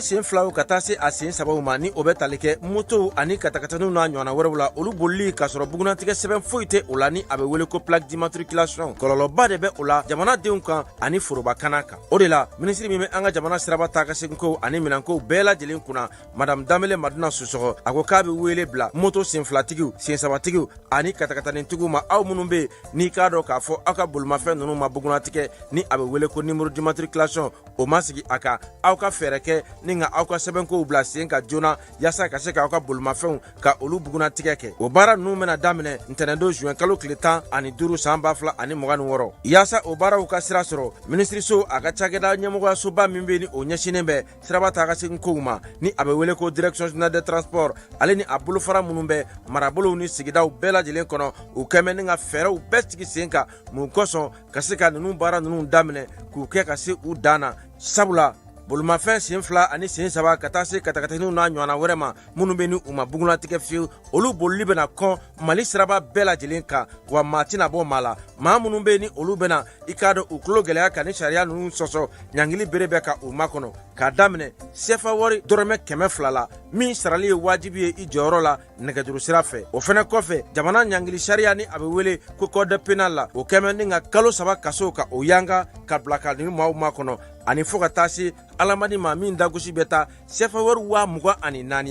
sen fila ka taa se a sen sababu ma ni o bɛ tali kɛ moto ani katakataniw n'a ɲɔgɔnna wɛrɛw la olu bolili k'a sɔrɔ bugunatigɛ sɛbɛn foyi tɛ o la ni a bɛ wele ko plaque d'immatriculation kɔlɔlɔba de bɛ o la jamanadenw kan ani forobakana kan o de la minisiri min bɛ an ka jamana siraba taa ka segin ko ani minɛnkow bɛɛ lajɛlen kunna madame Danbele Maduna Sisɔgɔ a ko k'a bɛ wele bila moto sen filatigiw sen sabatigiw ani katakatanitigiw ma aw minnu bɛ n'i k'a dɔn k'a fɔ aw ka bolimafɛn ninnu ma bugunatigɛ ni a bɛ wele ko numéro d'immatriculation o ma sigi a kan aw ka fɛɛrɛ kɛ ni ka aw ka sɛbɛnkow bila sen ka joona yaasa ka se k'aw ka bolimafɛnw ka olu bugunatigɛ kɛ o baara ninnu bɛna daminɛ ntɛnɛndon juin kalo tile 15 san 2026 yaasa o baaraw ka sira sɔrɔ minisiriso a ka cakɛda ɲɛmɔgɔyasoba min bɛ ni o ɲɛsinen bɛ siraba taa ka segin kow ma ni a bɛ wele ko direction générale des transports ale ni a bolofara minnu bɛ marabolow ni sigidaw bɛɛ lajɛlen kɔnɔ u kɛmɛ ni ka fɛɛrɛw bɛɛ sigi sen kan mun kosɔn ka se ka ninnu baara ninnu daminɛ k'u kɛ ka se u dan na sabula bolimafɛn sen fila ani sen saba ka taa se katakataniw n'a ɲɔgɔnna wɛrɛ ma minnu bɛ ni u ma bugunatigɛ fiyewu olu bolili bɛna kɔn mali siraba bɛɛ lajɛlen kan wa maa tɛna bɔ maa la maa minnu bɛ ni olu bɛna i k'a dɔn u tulo gɛlɛya ka ni sariya ninnu sɔsɔ ɲangili bere bɛ ka u makɔnɔ k'a daminɛ sefa wari dɔrɔmɛ 200 la min sarali ye wajibi ye i jɔyɔrɔ la nɛgɛjuru sira fɛ o fɛnɛ kɔfɛ jamana ɲangili sariya ni a bɛ wele ko code pénal la o kɛmɛ ni ka kalo 3 kaso ka o yanga ka bila ka ni maaw makɔnɔ ani fo ka taa se alamani ma min dagosi bɛ taa sefa wari 24,000 na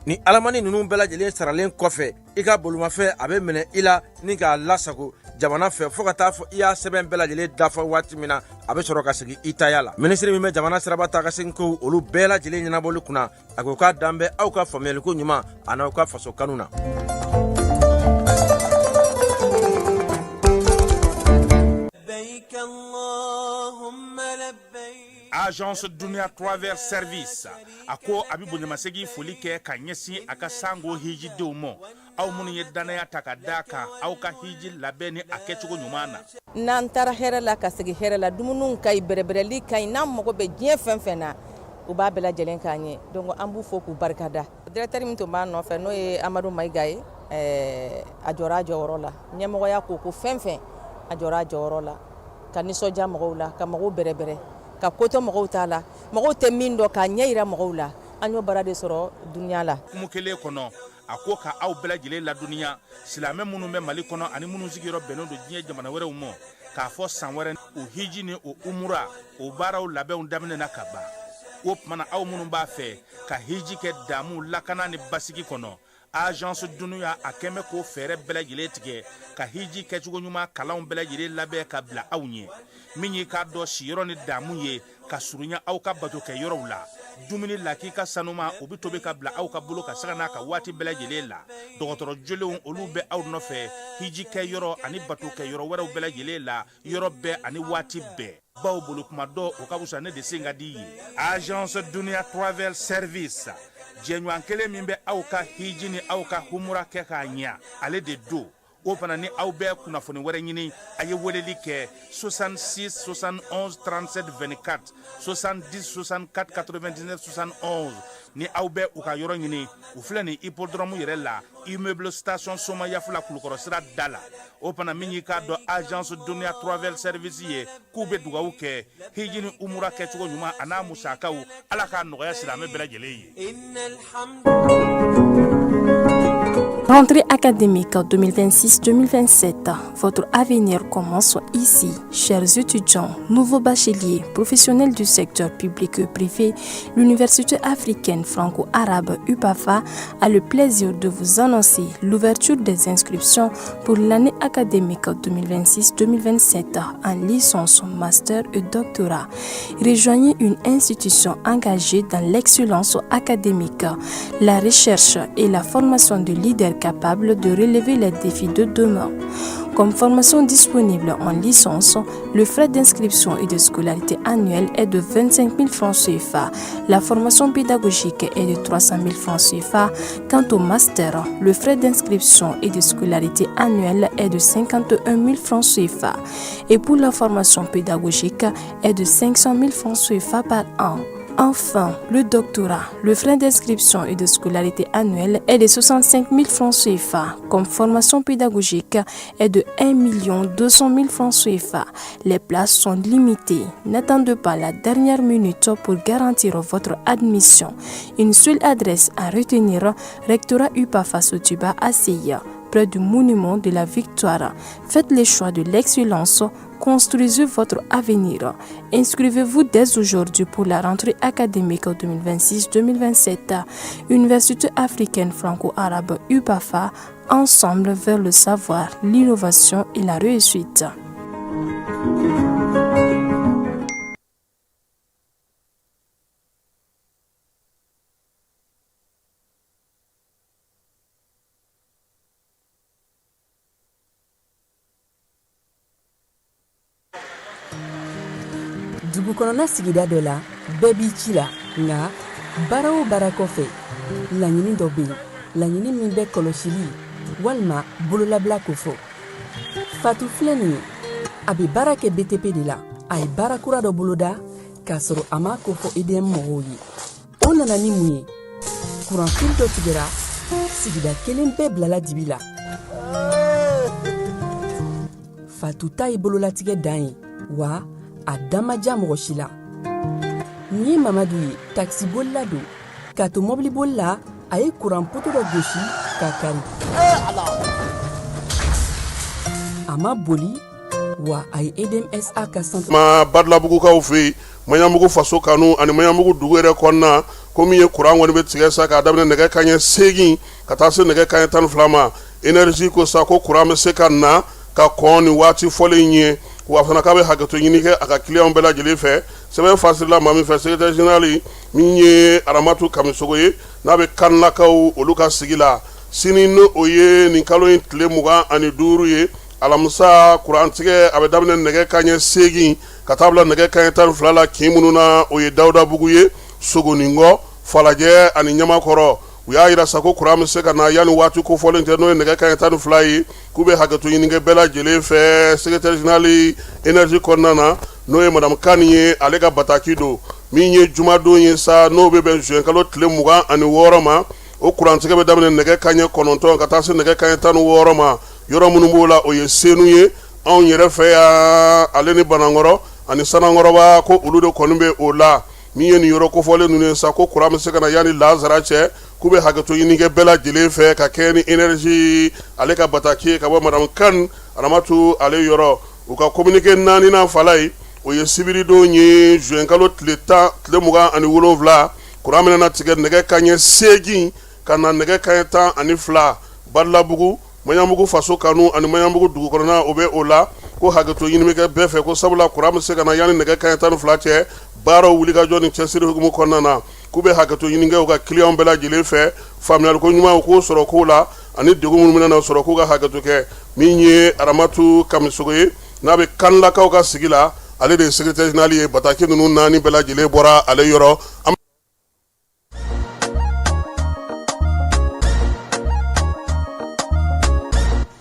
ni alamani ninnu bɛɛ lajɛlen saralen kɔfɛ i ka bolimafɛn a bɛ minɛ i la ni k'a lasago jamana fɛ fo ka taa fɔ i y'a sɛbɛn bɛɛ lajɛlen dafa waati min na a bɛ sɔrɔ ka segin i taya la minisiri min bɛ jamana siraba taa ka segin ko olu bɛɛ lajɛlen ɲɛnabɔli kunna a ko k'a dan bɛ aw ka faamuyaliko ɲuman a n'aw ka faso kanu na. Agence Dunia Travel Service a ko a bɛ bonyamasegin foli kɛ ka ɲɛsin a ka sango hijidenw ma aw minnu ye danaya ta ka d'a kan aw ka hiji labɛn ni a kɛcogo ɲuman na. N'an taara hɛrɛ la ka segin hɛrɛ la dumuniw ka ɲi bɛrɛbɛrɛli ka ɲi n'an mago bɛ diɲɛ fɛn fɛn na u b'a bɛɛ lajɛlen k'an ɲɛ donc an b'u fo k'u barikada. Directeur min tun b'an nɔfɛ n'o ye Amadu Mayiga ye a jɔra a jɔyɔrɔ la ɲɛmɔgɔya ko fɛn fɛn a jɔra a jɔyɔrɔ la ka nisɔndiya mɔgɔw la ka mɔgɔw bɛrɛbɛrɛ ka koto mɔgɔw t'a la mɔgɔw tɛ min dɔn k'a ɲɛ yira mɔgɔw la an y'o baara de sɔrɔ duniya la. Kumu kelen kɔnɔ a ko ka aw bɛɛ lajɛlen laduniya silamɛ minnu bɛ Mali kɔnɔ ani minnu sigiyɔrɔ bɛnnen don diɲɛ jamana wɛrɛw ma k'a fɔ san wɛrɛ o hiji ni o umura o baaraw labɛnw daminɛna ka ban o tumana aw minnu b'a fɛ ka hiji kɛ damu lakana ni basigi kɔnɔ Agence Dunuya a kɛmɛ k'o fɛɛrɛ bɛɛ lajɛlen tigɛ ka hiji kɛcogo ɲuman kalanw bɛɛ lajɛlen labɛn ka bila aw ɲɛ min ye k'a dɔn siyɔrɔ ni damu ye ka surunya aw ka bato kɛ yɔrɔw la dumuni lakika sanuma o bɛ tobi ka bila aw ka bolo ka saga n'a ka waati bɛɛ lajɛlen la dɔgɔtɔrɔ jolenw olu bɛ aw nɔfɛ hiji kɛ yɔrɔ ani bato kɛ yɔrɔ wɛrɛw bɛɛ lajɛlen la yɔrɔ bɛɛ ani waati bɛɛ baw bolo kuma dɔ o ka wusa ne de sen ka di ye Agence Dunia Travel Service jɛɲɔgɔn kelen min bɛ aw ka hiji ni aw ka humura kɛ k'a ɲɛ ale de do o fana ni aw bɛɛ kunnafoni wɛrɛ ɲini a ye weleli kɛ 66 71 37 24 70 64 99 71 ni aw bɛɛ u ka yɔrɔ ɲini u filɛ ni hippodrome yɛrɛ la immeuble station Soma Yafula Kulukɔrɔ sira da la o fana min y'i k'a dɔn Agence Dunia Travel Service ye k'u bɛ dugawu kɛ hiji ni umura kɛcogo ɲuman a n'a musakaw ala k'a nɔgɔya silamɛ bɛɛ lajɛlen ye. Rentrée académique 2026-2027, votre avenir commence ici. Chers étudiants, nouveaux bacheliers, professionnels du secteur public et privé, l'Université africaine franco-arabe UPAFA a le plaisir de vous annoncer l'ouverture des inscriptions pour l'année académique 2026-2027 en licence, master et doctorat. Rejoignez une institution engagée dans l'excellence académique, la recherche et la formation de leaders capables de relever les défis de demain. Comme formation disponible en licence, le frais d'inscription et de scolarité annuelle est de 25 000 francs CFA. La formation pédagogique est de 300 000 francs CFA. Quant au master, le frais d'inscription et de scolarité annuelle est de 51 000 francs CFA. Et pour la formation pédagogique est de 500 000 francs CFA par an. Enfin, le doctorat, le frais d'inscription et de scolarité annuel est de 65 000 francs CFA, comme formation pédagogique est de 1 200 000 francs CFA. Les places sont limitées. N'attendez pas la dernière minute pour garantir votre admission. Une seule adresse à retenir, rectorat UPAFA Sotuba à Seya, près du monument de la Victoire. Faites le choix de l'excellence. Construisez votre avenir. Inscrivez-vous dès aujourd'hui pour la rentrée académique 2026-2027. Université africaine franco-arabe UPAFA, ensemble vers le savoir, l'innovation et la réussite. dugu kɔnɔna sigida dɔ la bɛɛ b'i ci la nka baara o baara kɔfɛ laɲini dɔ bɛ yen laɲini min bɛ kɔlɔsili walima bololabila ko fɔ fatu filɛ nin ye a bɛ baara kɛ btp de la a ye baara kura dɔ boloda k'a sɔrɔ a ma ko fɔ edm mɔgɔw ye o nana ni mun ye kuranfili dɔ tigɛra sigida kelen bɛɛ bilala dibi la fatu ta ye bololatigɛ dan ye wa a damaja mɔgɔ si la nin ye mamadu ye takisibolila don k'a to mɔbiliboli la a ye kuran poto dɔ gosi k'a kari a ma boli wa a ye edmsa ka centre ma badlabugukaw fɛ maɲamugu faso kanu ani maɲamugu dugu yɛrɛ kɔnɔna ko min ye kuran kɔni bɛ tigɛ sa k'a daminɛ nɛgɛ kanɲɛ 8 ka taa se nɛgɛ kanɲɛ 12 ma énergie ko sa ko kuran bɛ se ka na ka kɔn ni waati fɔlen ye wa fana k'a bɛ hakɛto ɲini kɛ a ka client bɛɛ lajɛlen fɛ sɛbɛn fasirila maa min fɛ secrétaire général min ye aramatu kamisogo ye n'a bɛ kanlakaw olu ka sigi la sini ni o ye nin kalo in tile 25 ye alamisa kurantigɛ a bɛ daminɛ nɛgɛ kanɲɛ 8 ka taa bila nɛgɛ kanɲɛ 12 la kin minnu na o ye dawudabugu ye sogonikɔ falajɛ ani ɲamakɔrɔ u y'a yira sa ko kuran bɛ se ka na yanni waati kofɔlen tɛ n'o ye nɛgɛ kanɲɛ 12 ye k'u bɛ hakɛto ɲini kɛ bɛɛ lajɛlen fɛ secrétaire général énergie kɔnɔna na n'o ye madame Kani ye ale ka bataki don min ye jumadon ye sa n'o bɛ bɛn juin kalo tile 26 ma o kurantigɛ bɛ daminɛ nɛgɛ kanɲɛ 9 ka taa se nɛgɛ kanɲɛ 16 ma yɔrɔ minnu b'o la o ye senu ye anw yɛrɛ fɛ yan ale ni Banankɔrɔ ani Sanankɔrɔba ko olu de kɔni bɛ o la min ye nin yɔrɔ kofɔlen ninnu ye sa ko kuran bɛ se ka na yanni Lazara cɛ k'u bɛ hakɛto ɲini kɛ bɛɛ lajɛlen fɛ ka kɛ ni énergie ale ka bataki ka bɔ madame Kane Aramatu ale yɔrɔ u ka communiqué 4nan fala ye o ye sibiridon ye juin kalo tile 27 kuran bɛna tigɛ nɛgɛ kanɲɛ 8 ka na nɛgɛ kanɲɛ 12 Badlabugu Maɲamugu faso kanu ani Maɲamugu dugu kɔnɔna o bɛ o la ko hakɛto ɲini bɛ kɛ bɛɛ fɛ ko sabula kuran bɛ se ka na yanni nɛgɛ kanɲɛ 12 cɛ baaraw wulikajɔ ni cɛsiri hukumu kɔnɔna na k'u bɛ hakɛto ɲini kɛ u ka client bɛɛ lajɛlen fɛ faamuyaliko ɲuman k'o sɔrɔ ko la ani degun minnu bɛna sɔrɔ k'u ka hakɛto kɛ min ye Aramatu Kamisogo ye n'a bɛ kanlakaw ka sigi la ale de ye secrétaire général ye bataki ninnu 4 bɛɛ lajɛlen bɔra ale yɔrɔ.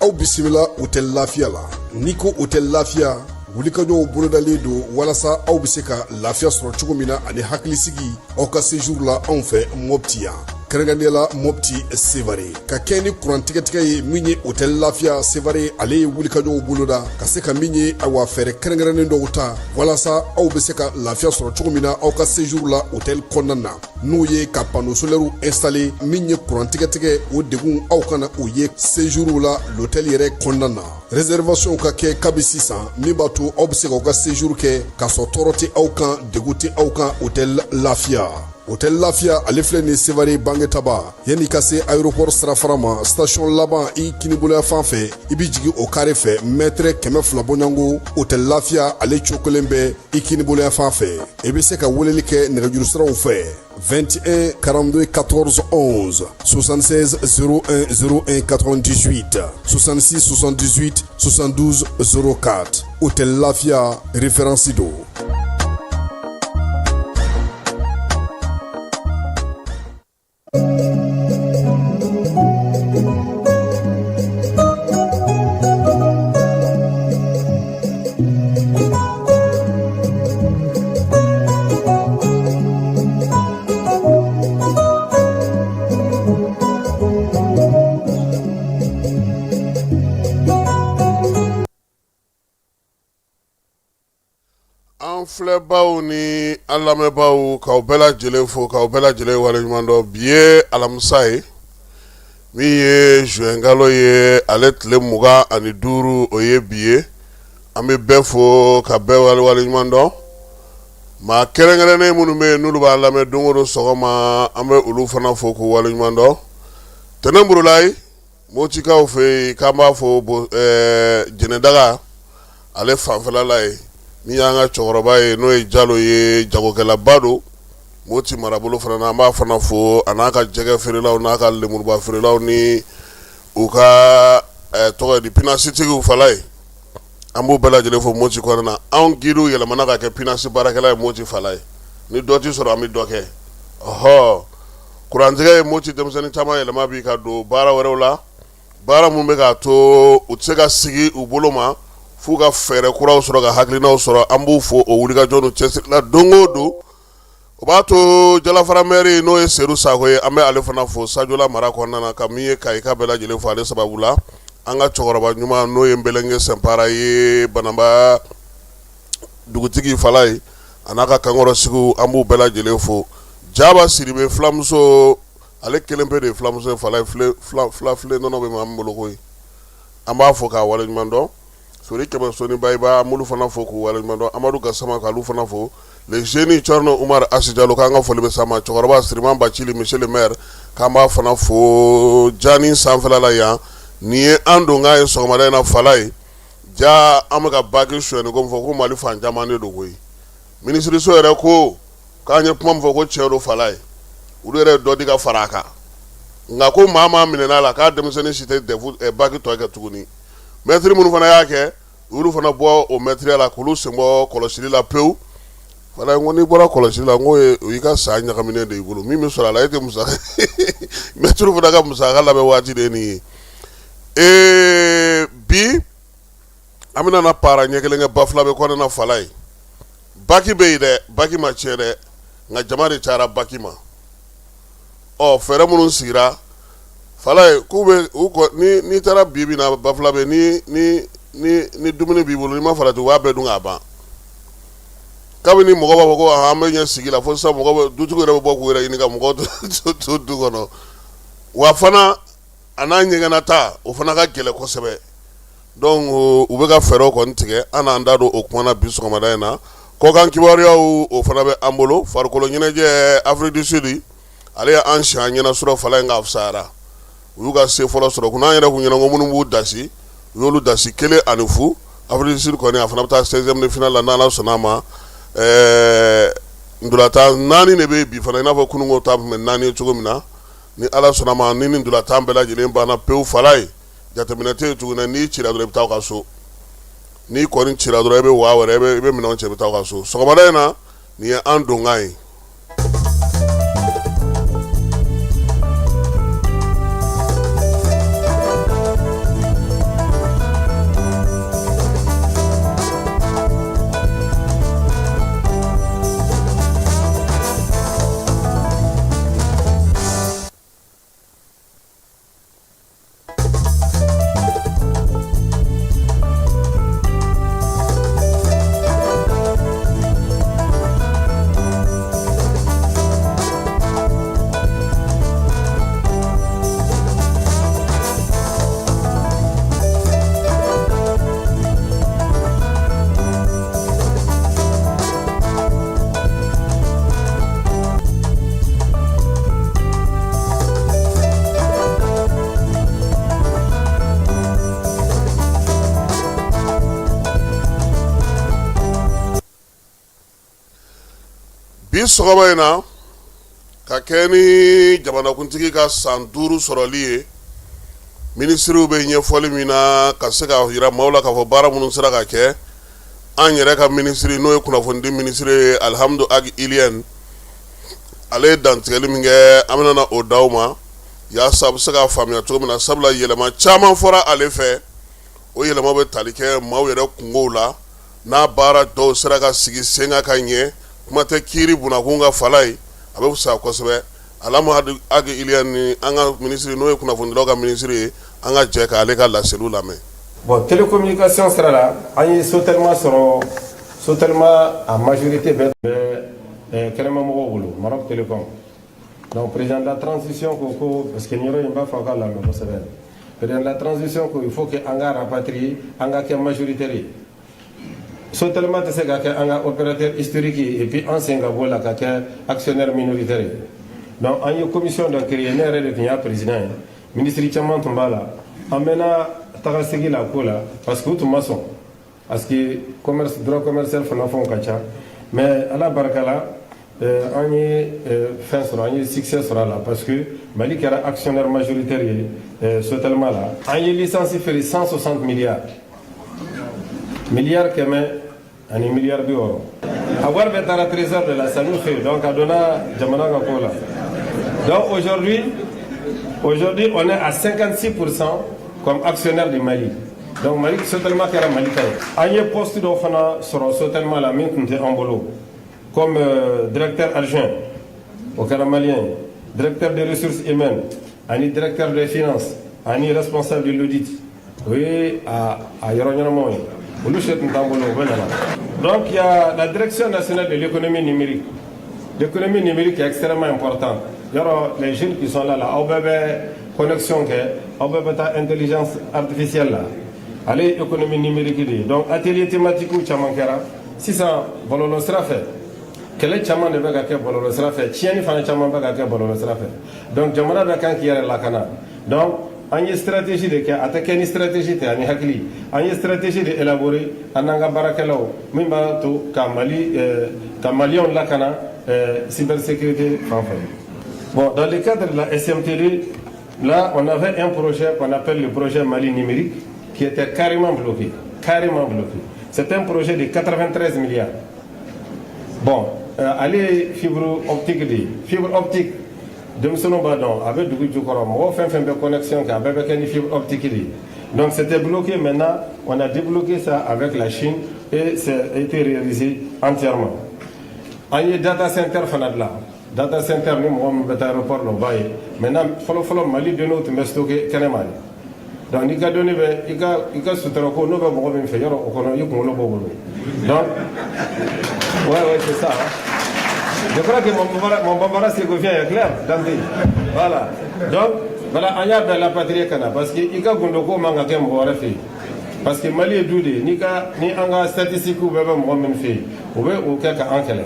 Aw bisimila hôtel Lafiya la n'i ko hôtel Lafiya wulikajɔw bolodalen don walasa aw bɛ se ka lafiya sɔrɔ cogo min na ani hakilisigi aw ka séjour la anw fɛ Mopti yan kɛrɛnkɛrɛnnenya la Mopti Sevare ka kɛ ni kurantigɛtigɛ ye min ye hôtel Lafiya Sevare ale ye wulikajɔw boloda ka se ka min ye awa fɛɛrɛ kɛrɛnkɛrɛnnen dɔw ta walasa aw bɛ se ka lafiya sɔrɔ cogo min na aw ka séjour la hôtel kɔnɔna na n'o ye ka panneau solaire installé min ye kurantigɛtigɛ o degun aw kana o ye séjour la l'hôtel yɛrɛ kɔnɔna na réservation ka kɛ kabi sisan min b'a to aw bɛ se k'aw ka séjour kɛ k'a sɔrɔ tɔɔrɔ tɛ aw kan degun tɛ aw kan hôtel Lafiya. Hôtel Lafiya ale filɛ nin Sevare Bangetaba yanni ka se aéroport sirafara ma station laban i kiniboloya fan fɛ i bi jigin o carré fɛ mètre 200 bɔɲango Hôtel Lafiya ale cokolen bɛ i kiniboloya fan fɛ i bɛ se ka weleli kɛ nɛgɛjuru siraw fɛ 21 42 14 11 76 01 01 98 66 78 72 04 Hôtel Lafiya référence do. filɛbaw ni an lamɛnbaw k'aw bɛɛ lajɛlen fo k'aw bɛɛ lajɛlen waleɲuman dɔn bi ye alamisa ye min ye juin kalo ye ale tile 25 o ye bi ye an bɛ bɛɛ fo ka bɛɛ waleɲuman dɔn maa kɛrɛnkɛrɛnnen minnu bɛ yen n'olu b'a lamɛn don o don sɔgɔma an bɛ olu fana fo k'u waleɲuman dɔn tɛnɛn burulayi motikaw fɛ yen k'an b'a fɔ jɛnɛdaga ale fanfɛla la ye ni y'an ka cɛkɔrɔba ye n'o ye Jalo ye jagokɛlaba don Moti marabolo fana na an b'a fana fo a n'a ka jɛgɛ feerelaw n'a ka lemuruba feerelaw ni u ka tɔgɔ di pinasitigiw fala ye an b'u bɛɛ lajɛlen fo Moti kɔnɔna na anw gidiw yɛlɛmana ka kɛ pinasi baarakɛla ye Moti fala ye ni dɔ ti sɔrɔ an bɛ dɔ kɛ kurantigɛ ye Moti denmisɛnnin caman yɛlɛma bi ka don baara wɛrɛw la baara mun bɛ k'a to u tɛ se ka sigi u bolo ma f'u ka fɛɛrɛ kuraw sɔrɔ ka hakilinaw sɔrɔ an b'u fo o wulikajɔ n'u cɛsirila don o don o b'a to Jalafara mɛri n'o ye Seru Sako ye an bɛ ale fana fo Sajola mara kɔnɔna na ka min ye Kayika bɛɛ lajɛlen fo ale sababu la an ka cɛkɔrɔba ɲuman n'o ye Nbɛlɛnge Sɛnpara ye Banamba dugutigi fala ye a n'a ka kankɔrɔ sigiw an b'u bɛɛ lajɛlen fo Jaba Siribe filamuso ale kelen pe de ye filamuso ye fala ye file nɔnɔ bɛ an bolo koyi an b'a fo k'a waleɲuman dɔn Sori Kɛmɛ Soni Bayiba an b'olu fana fo k'u waleɲuman dɔn Amadu Gasama k'olu fana fo le jeune Thierno Umar Asidjalo k'an ka foli bɛ s'a ma cɛkɔrɔba Siriman Bacili monsieur le maire k'an b'a fana fo Jani sanfɛla la yan nin ye an don k'a ye sɔgɔmada in na fala ye ja an bɛ ka baki suyɛni ko min fɔ ko Mali fan caman de don koyi minisiriso yɛrɛ ko k'an ye kuma min fɔ ko tiɲɛ don fala ye olu yɛrɛ ye dɔ di ka fara a kan nka ko maa minɛn'a la k'a denmisɛnnin si tɛ baki tɔ kɛ tuguni mɛtiri minnu fana y'a kɛ olu fana bɔ o mɛtiriya la k'olu sen bɔ kɔlɔsili la pewu fana ko n'i bɔra kɔlɔsili la o y'i ka san ɲagaminen de y'i bolo min bɛ sɔrɔ a la e tɛ musaka mɛtiri fana ka musaka labɛn waati de ye nin ye bi an bɛna na para ɲɛ kelen kɛ Bafulabe kɔnɔna fala ye baki bɛ yen dɛ baki ma tiɲɛ dɛ nka jama de cayara baki ma fɛɛrɛ minnu sigira fala ye k'u bɛ n'i taara bi na Bafulabe ni dumuni b'i bolo n'i ma farati u b'a bɛɛ dun k'a ban kabini mɔgɔ b'a fɔ ko an bɛ ɲɛ sigi la fo sisan dutigi yɛrɛ bɛ bɔ k'u yɛrɛ ɲini ka mɔgɔw to du kɔnɔ wa fana a n'a ɲɛgɛnna ta o fana ka gɛlɛn kosɛbɛ donc u bɛ ka fɛɛrɛw kɔni tigɛ an n'an da don o kuma na bi sɔgɔmada in na kɔkan kibaruyaw o fana bɛ an bolo farikolo ɲɛnajɛ Afrique du Sud ale y'an siɲɛ ɲɛna sɔrɔ fala in ka fisayara u y'u ka se fɔlɔ sɔrɔ kun n'an yɛrɛ kun ɲɛna ko minnu b'u dasi u y'olu dasi 1-0 Afrique du Sud kɔni a fana bɛ taa 16e de finale la n'Ala sɔnna a ma ndolatan 4 de bɛ bi fana i n'a fɔ kununko ta tun bɛ 4 ye cogo min na ni Ala sɔnna a ma ni nin ndolatan bɛɛ lajɛlen banna pewu fala ye jateminɛ tɛ yen tuguni n'i cira dɔrɔn i bɛ taa ka so n'i kɔni cira dɔrɔn i bɛ waa wɛrɛ i bɛ minɛnw cɛ i bɛ taa ka so sɔgɔmada in na nin ye an donkan ye. Bi sɔgɔma in na ka kɛ ni jamanakuntigi ka san 5 sɔrɔli ye minisiriw bɛ ɲɛfɔli min na ka se ka yira maaw la k'a fɔ baara minnu sera ka kɛ an yɛrɛ ka minisiri n'o ye kunnafonidi minisiri ye Alhamdu Agi Iliyen ale ye dantigɛli min kɛ an bɛna o d'aw ma yaasa a bɛ se ka faamuya cogo min na sabula yɛlɛma caman fɔra ale fɛ o yɛlɛma bɛ tali kɛ maaw yɛrɛ kungow la n'a baara dɔw sera ka sigi sen kan ka ɲɛ kuma tɛ kiiri bunakun ka fala ye a bɛ fisaya kosɛbɛ Alhamdu Agi Iliyen ni an ka minisiri n'o ye kunnafonidilaw ka minisiri ye an ka jɛ k'ale ka laseliw lamɛn. Bon télécommunication sera là an ye sotellement sɔrɔ Sotelma a majorité Keremamogolo, Maroc Télécom. Donc, président de la transition, parce qu'il n'y aura pas de la même président de la transition, il faut que Anga rapatrie, Anga qui est majoritaire. Sotelma, c'est un opérateur historique et puis en Singapour, là, qui est actionnaire minoritaire. Donc, il y a une commission de créer un président, ministre Chaman Tombala, amena Tarasegi la Kola, parce que tout maçon. Parce que le droit commercial fait un kacha, mais à la barkala, on est fin sur un succès sur là parce que Mali qui est actionnaire majoritaire totalement là, on est licencié faire 160 milliards qui met un milliard d'euros. Avoir été à la trésor de la Sanu fait donc à donner Jamana Gakola. Donc aujourd'hui on est à 56% comme actionnaire du Mali. Donc Mali certainement qui est Mali. Il y a un poste d'offre sur certainement la main en boulot comme directeur adjoint au Caramalien, directeur des ressources humaines, directeur des finances, responsable de l'audit. Oui, à Yoroniamoy. Donc il y a la direction nationale de l'économie numérique. L'économie numérique est extrêmement importante. Il y aura les jeunes qui sont là, on peut connexion, on peut intelligence artificielle là. Allez, économie numérique. Donc, atelier thématique ou Chamankara, si ça, Bololo sera fait. Quel est Chaman de Bagake Bololo sera fait? Tieni Fan Chaman Bagake Bololo sera fait. Donc, Jamana Bakan qui est la Kana. Donc, il y a une stratégie de qui attaquer une stratégie de Anihakli. Il y a une stratégie d'élaborer Ananga Barakalao, Mimba to Kamalion Lakana, cybersécurité. Bon, dans le cadre de la SMTD, là, on avait un projet qu'on appelle le projet Mali numérique, qui était carrément bloqué. C'est un projet de 93 milliards. Bon, allez, fibre optique, de M. Badon, avec du Djoukorom, on fait une connexion avec une fibre optique. Donc c'était bloqué, maintenant, on a débloqué ça avec la Chine et ça a été réalisé entièrement. Il y a data center Fanadla. Data center, nous avons un aéroport, maintenant, il faut Mali de notre mais stocké Kanemali. Donc, il y a donné, il y a soutenu qu'on ne va pas faire, il y a donc, ouais, c'est ça. Je crois que mon bambara c'est est clair. Voilà. Donc, voilà, il y a la patrie parce qu'il y a Gondoko Mangakem Borafi. Parce que Mali est doudé, ni un statistique ou même fait, ou quelqu'un en quel.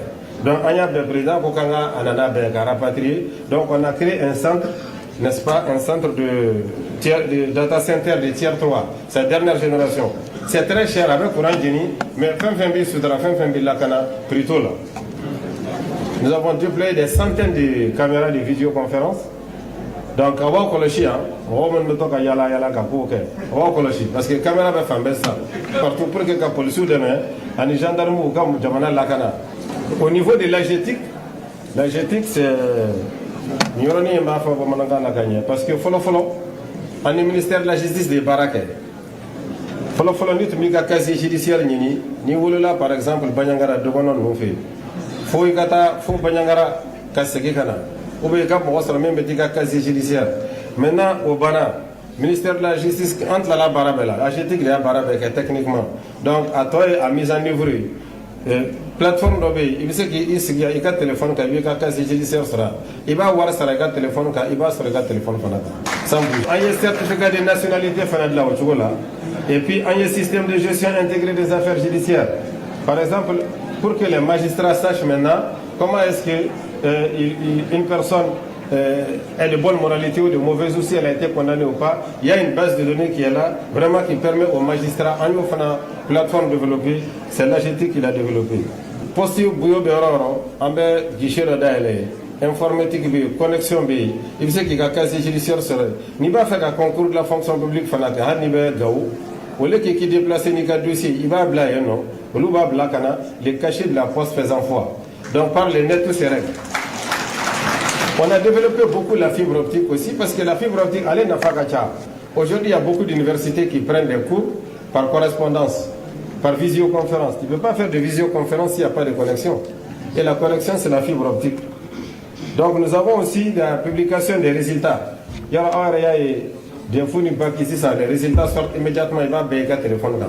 Donc, il y a des présidents qui ont rapatrié. Donc, on a créé un centre, n'est-ce pas, un centre de data center de tiers 3, c'est la dernière génération. C'est très cher avec courant Gini, mais fin Soudra, fin Lakana, plutôt là. Nous avons déployé des centaines de caméras de vidéoconférence. Donc, on va colocher, on va mettre parce que la caméra va faire ça. Partout pour que la police demain, les gendarmes ou comme Jamana Lakana. Au niveau de l'agétique, c'est. Parce que on est ministère de la justice de Baraké. Follow nous casier judiciaire ni wolola par exemple Banyangara Dogonon nous fait. Faut Banyangara Kasekana. Ou bien quand on même petit casier judiciaire. Maintenant au Bana, ministère de la justice entre la Barabella, la génétique de la Barabella techniquement. Donc à toi à mise en œuvre. Plateforme d'obé, il sait qu'il y a un téléphone qui a casier judiciaire sera. Il va voir sur le téléphone, il va sur le téléphone sans bouger. Il y a un certificat de nationalité là au Tchogola. Et puis il y a un système de gestion intégré des affaires judiciaires. Par exemple, pour que les magistrats sachent maintenant comment est-ce qu'une personne est de bonne moralité ou de mauvaise aussi, elle a été condamnée ou pas, il y a une base de données qui est là, vraiment qui permet aux magistrats, en une plateforme développée, c'est l'AGT qui l'a développée. Poste Bouyo Beroro, en guichet de informatique, connexion, il sait qu'il y a casier judiciaire sur il va faire un concours de la fonction publique, au lieu qu'il déplace un dossier, il va blayer, non, les cachets de la poste faisant foi. Donc par les nets, tous ces règles. On a développé beaucoup la fibre optique aussi parce que la fibre optique, allez, n'a pas qu'à. Aujourd'hui, il y a beaucoup d'universités qui prennent des cours par correspondance, par visioconférence. Tu ne peux pas faire de visioconférence s'il n'y a pas de connexion. Et la connexion, c'est la fibre optique. Donc, nous avons aussi la publication des résultats. Il y a des fois, ici, les résultats sortent immédiatement, il va payer le téléphone.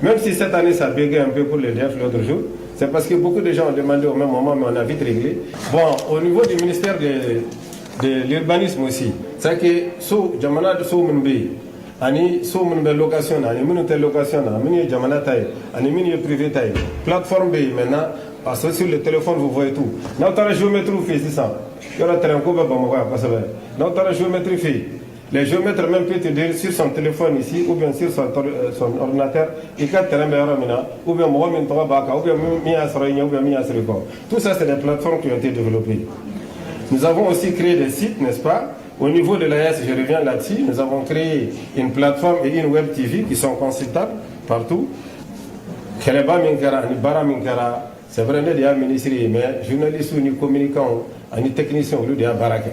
Même si cette année ça bégait un peu pour le DEF l'autre jour, c'est parce que beaucoup de gens ont demandé au même moment, mais on a vite réglé. Bon, au niveau du ministère de l'urbanisme aussi, c'est que sous Jamana de Soumbe, ani Soumbe location, ani minute location, ani Jamana taille, ani minute privé taille, plateforme B maintenant, parce que sur le téléphone vous voyez tout. Nous avons la géométrie fait, c'est ça. Il y a un terrain qu'on va pas voir, parce que nous avons la géométrie fait. Les géomètres même peuvent te dire sur son téléphone ici, ou bien sur son ordinateur, et quand tu ou bien tout ça, c'est des plateformes qui ont été développées. Nous avons aussi créé des sites, n'est-ce pas? Au niveau de l'AS, je reviens là-dessus, nous avons créé une plateforme et une web TV qui sont consultables partout. Keleba Minkara, Bara Minkara, c'est vrai, il y a un ministre, mais journalistes ou communicants, ni techniciens, il y a Baraka.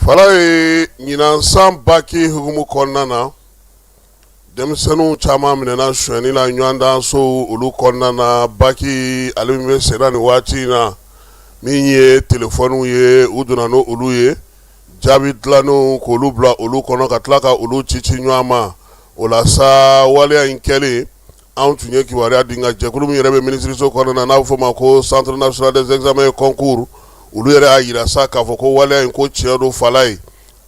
Fala ye ɲinan san baki hukumu kɔnɔna na denmisɛnninw caman minɛna suɲɛni la ɲɔgɔndan so olu kɔnɔna na baki ale min bɛ senna nin waati in na min ye telefɔniw ye u donna no olu ye jaabi dilannenw k'olu bila olu kɔnɔ ka tila ka olu ci ɲɔgɔn ma o la sa waleya in kɛlen anw tun ye kibaruya di nka jɛkulu min yɛrɛ bɛ minisiriso kɔnɔna na n'a bɛ fɔ o ma ko centre national des examens et concours olu yɛrɛ y'a yira sa k'a fɔ ko waleya in ko tiɲɛ don fala ye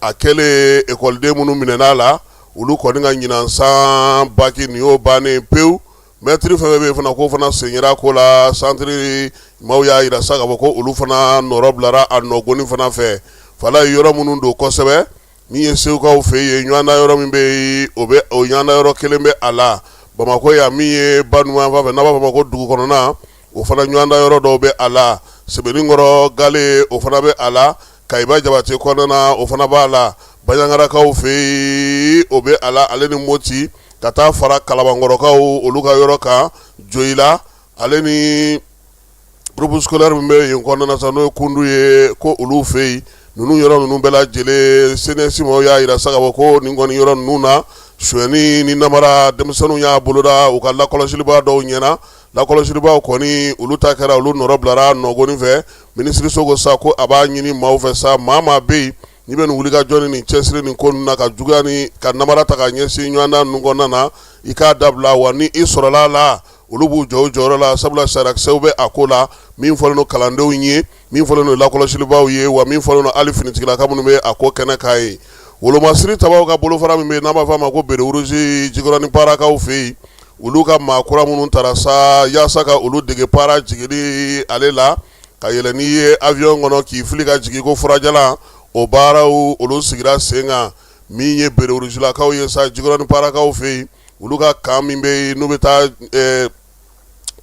a kɛlen ekɔliden minnu minɛn'a la olu kɔni ka ɲinan san baki nin y'o bannen pewu mɛtiri fɛn fɛn bɛ yen fana k'o fana sen yera ko la santiri maaw y'a yira sa k'a fɔ ko olu fana nɔrɔ bilara a nɔgɔnni fana fɛ fala ye yɔrɔ minnu don kosɛbɛ min ye segukaw fɛ yen ɲɔgɔnna yɔrɔ min bɛ yen o ɲɔgɔnna yɔrɔ kelen bɛ a la Bamako yan min ye Banuman fan fɛ n'a b'a fɔ a ma ko dugu kɔnɔna o fana ɲɔgɔnna yɔrɔ dɔw bɛ a la Sɛbɛninkɔrɔ Gale o fana bɛ a la Kayiba Jabate kɔnɔna o fana b'a la Baɲangarakaw fɛ yen o bɛ a la ale ni Moti ka taa fara Kalabankɔrɔkaw olu ka yɔrɔ kan Joyila ale ni groupe scolaire min bɛ yen kɔnɔna sa n'o ye Kundu ye ko olu fɛ yen ninnu yɔrɔ ninnu bɛɛ lajɛlen CNS mɔgɔw y'a yira sa ka fɔ ko nin kɔni yɔrɔ ninnu na suɲɛni ni namara denmisɛnninw y'a boloda u ka lakɔlɔsilibaa dɔw ɲɛna lakɔlɔsilibaaw kɔni olu ta kɛra olu nɔrɔ bilara nɔgɔnni fɛ minisiriso ko sa ko a b'a ɲini maaw fɛ sa maa maa bɛ yen n'i bɛ nin wulikajɔ ni nin cɛsiri nin ko ninnu na ka juguya ni ka namara ta ka ɲɛsin ɲɔgɔndan ninnu kɔnɔna na i k'a dabila wa ni i sɔrɔla a la olu b'u jɔ u jɔyɔrɔ la sabula sarakisɛw bɛ a ko la min fɔlen don kalandenw ye min fɔlen don lakɔlɔsilibaaw ye wa min fɔlen don hali finitigilaka minnu bɛ a ko kɛnɛ k'a ye wolomasiri tabaw ka bolofara min bɛ yen n'an b'a fɔ a ma ko berewuruzi jikɔrɔni paarakaw fɛ yen olu ka maakura minnu taara sa yaasa ka olu dege paara jigili ale la ka yɛlɛ n'i ye avion kɔnɔ k'i fili ka jigin ko furajalan o baaraw olu sigira sen kan min ye berewuruzilakaw ye sa jikɔrɔni paarakaw fɛ yen olu ka kan min bɛ yen n'u bɛ taa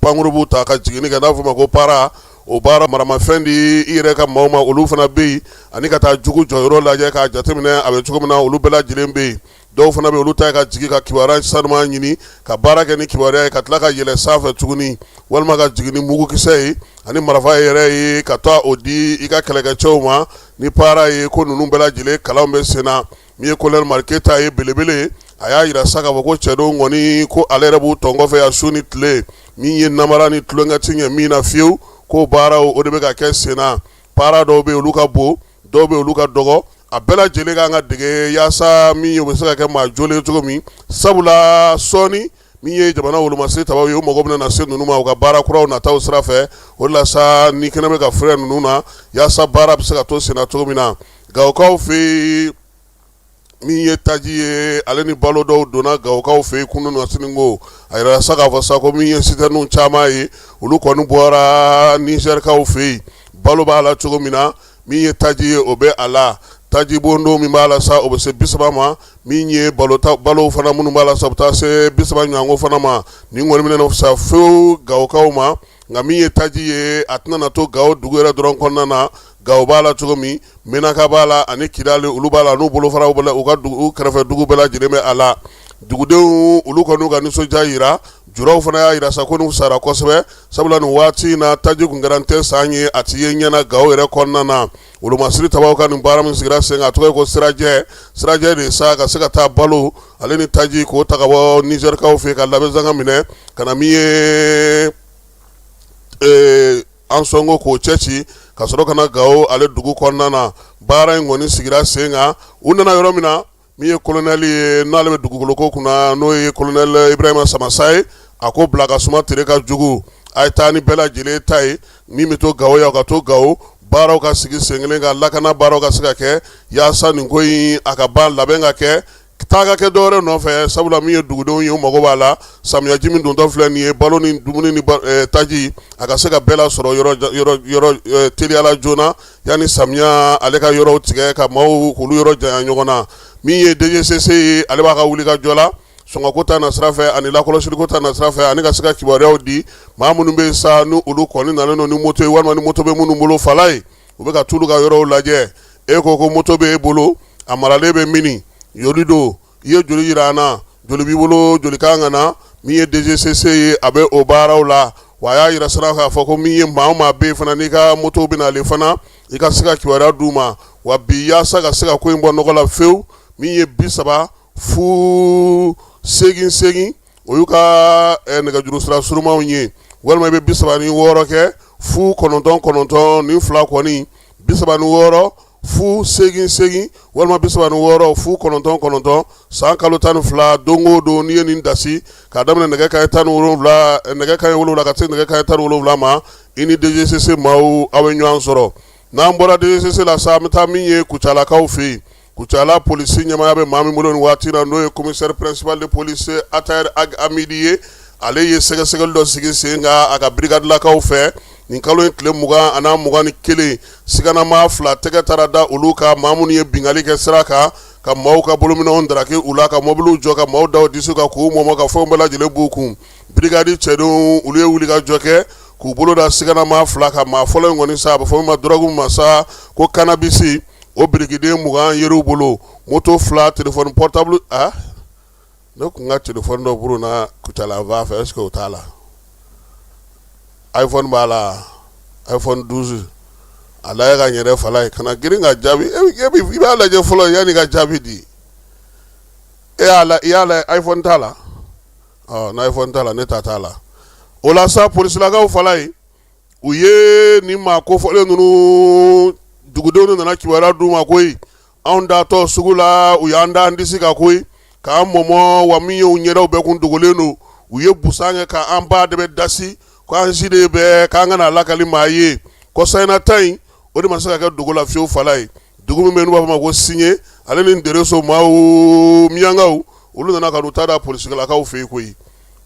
pankurubu ta ka jigini kɛ n'a fɔ ma ko paara o baara maramafɛn di i yɛrɛ ka maaw ma olu fana bɛ yen ani ka taa jugu jɔyɔrɔ lajɛ k'a jateminɛ a bɛ cogo min na olu bɛɛ lajɛlen bɛ yen dɔw fana bɛ olu ta ye ka jigin ka kibaruya sanuman ɲini ka baara kɛ ni kibaruya ye ka tila ka yɛlɛ sanfɛ tuguni walima ka jigin ni mugukisɛ ye ani marifa yɛrɛ ye ka taa o di i ka kɛlɛkɛcɛw ma ni paara ye ko ninnu bɛɛ lajɛlen kalanw bɛ sen na min ye Colonel Mariketa ye belebele a y'a yira sa k'a fɔ ko cɛdenw kɔni ko ale yɛrɛ b'u tɔn kɔfɛ yan su ni tile min ye namara ni tulonkɛ ti ɲɛ min na fiyewu ko baaraw o de bɛ ka kɛ sen na paara dɔw bɛ yen olu ka bon dɔw bɛ yen olu ka dɔgɔ a bɛɛ lajɛlen kan ka dege yaasa min ye o bɛ se ka kɛ maa jolen ye cogo min sabula sɔɔni min ye jamana wolomasiri tabaw ye o mago bɛna na se ninnu ma u ka baara kuraw nataw sira fɛ o de la sa ni kɛnɛ bɛ ka fɛrɛ ninnu na yaasa baara bɛ se ka to sen na cogo min na Gawokaw fɛ min ye taji ye ale ni balo dɔw donna Gawokaw fɛ kunun na siniko a yɛrɛ sa k'a fɔ sa ko min ye sitɛriniw caman ye olu kɔni bɔra Nizɛrikaw fɛ yen balo b'a la cogo min na min ye taji ye o bɛ a la taji bondo min b'a la sa o bɛ se 30 ma min ye balo fana minnu b'a la sa o bɛ taa se 30 ɲɔgɔnko fana ma nin kɔni minɛ fisa fewu Gawokaw ma nka min ye taji ye a tɛna na to Gawo dugu yɛrɛ dɔrɔn kɔnɔna na Gawo b'a la cogo min Menaka b'a la ani Kidali olu b'a la n'u bolofaraw bɛ u ka dugu kɛrɛfɛ dugu bɛɛ lajɛlen bɛ a la dugudenw olu kɔni ka nisɔndiya yira juraw fana y'a yira sa ko n'u sara kosɛbɛ sabula nin waati na taji kun kɛra n tɛ san ye a ti ye ɲɛna gawo yɛrɛ kɔnɔna na olu masiri tabaw ka nin baara min sigira sen kan a tɔgɔ ye ko sirajɛ de sa ka se ka taa balo ale ni taji k'o ta ka bɔ nizɛrikaw fɛ ka labɛn zanga minɛ ka na min ye an sɔnko k'o cɛci ka sɔrɔ ka na gawo ale dugu kɔnɔna na baara in kɔni sigira sen kan u nana yɔrɔ min na min ye kolonɛli ye n'ale bɛ dugukoloko kunna n'o ye kolonɛli Ibrahima Samasa ye a ko bila ka suma tere ka jugu a ye taa ni bɛɛ lajɛlen ta ye min bɛ to gawo ya ka to gawo baaraw ka sigi sen kelen kan lakana baaraw ka se ka kɛ yaasa nin ko in a ka ban labɛn ka kɛ taa ka kɛ dɔwɛrɛ nɔfɛ sabula min ye dugudenw ye u mago b'a la samiyaji min dontɔ filɛ nin ye balo ni dumuni ni taji a ka se ka bɛɛ lasɔrɔ yɔrɔ teliyala joona yanni samiya ale ka yɔrɔw tigɛ ka maaw k'olu yɔrɔ janya ɲɔgɔn na min ye DGCC ye ale b'a ka wuli ka jɔ la sɔngɔko ta na sira fɛ ani lakɔlɔsiliko ta na sira fɛ ani ka se ka kibaruyaw di maa minnu bɛ sa ni olu kɔni nalen don ni moto ye walima ni moto bɛ minnu bolo fala ye u bɛ ka t'olu ka yɔrɔw lajɛ e ko ko moto bɛ e bolo a maralen bɛ mini joli don i ye joli yira an na joli b'i bolo joli kan ka na min ye DGCC ye a bɛ o baaraw la wa a y'a yira sira k'a fɔ ko min ye maa o maa bɛ yen fana n'i ka moto bɛ n'ale fana i ka se ka kibaruya d'u ma wa bi yaasa ka se ka ko in bɔ nɔgɔ la fewu min ye 30 fu 8 o y'u ka nɛgɛjuru sira surumanw ye walima i bɛ 36 kɛ fu 9 ni 2 kɔni 36 fu 8 walima 36 fu 9 san kalo 12 don o don n'i ye nin dasi k'a daminɛ nɛgɛ kanɲɛ 17 nɛgɛ kanɲɛ 7 ka se nɛgɛ kanɲɛ 17 ma i ni DGCC maaw aw bɛ ɲɔgɔn sɔrɔ n'an bɔra DGCC la sa an bɛ taa min ye Kucalakaw fɛ yen Kucala polisi ɲɛmaya bɛ maa min bolo nin waati na n'o ye commissaire principal de police Atayɛri Amidi ye ale ye sɛgɛsɛgɛli dɔ sigi sen kan a ka brigadilakaw fɛ nin kalo in tile 20 ani 21 siganama 2 tɛgɛ taara da olu ka maa minnu ye bingali kɛ sira kan ka maaw ka bolominɛnw daraki u la ka mobiliw jɔ ka maaw daw disi ka k'u mɔmɔ ka fɛnw bɛɛ lajɛlen b'u kun brigadi cɛdenw olu ye wuli ka jɔ kɛ k'u bolo da siganama 2 ka maa fɔlɔ in kɔni sa a bɛ fɔ min ma drogue ma sa ko cannabis o birikiden 20 yer'u bolo moto 2 téléphone portable ne kun ka téléphone dɔ buru na Kucala va fɛ est-ce que o t'a la iPhone b'a la iPhone 12 a lajɛ ka n yɛrɛ fala ye kana girin ka jaabi i b'a lajɛ fɔlɔ yanni ka jaabi di i y'a lajɛ iPhone t'a la na iPhone t'a la ne ta t'a la o la sa polisilakaw fala ye u ye nin maa kofɔlen ninnu dugudenw nana kibaruya d'u ma koyi anw datɔ sugu la u y'an da an disi kan koyi k'an mɔmɔ wa min ye u ɲɛdaw bɛɛ kun dogolen don u ye busan kɛ k'an ba de bɛ dasi k'an si de bɛ k'an kana lakali maa ye kɔsayina ta in o de ma se ka kɛ dogo la fiyewu fala ye dugu min bɛ n'u b'a fɔ ma ko Sinye ale ni Ndereso maaw miyankaw olu nana ka n'u ta da polisikalakaw fɛ yen koyi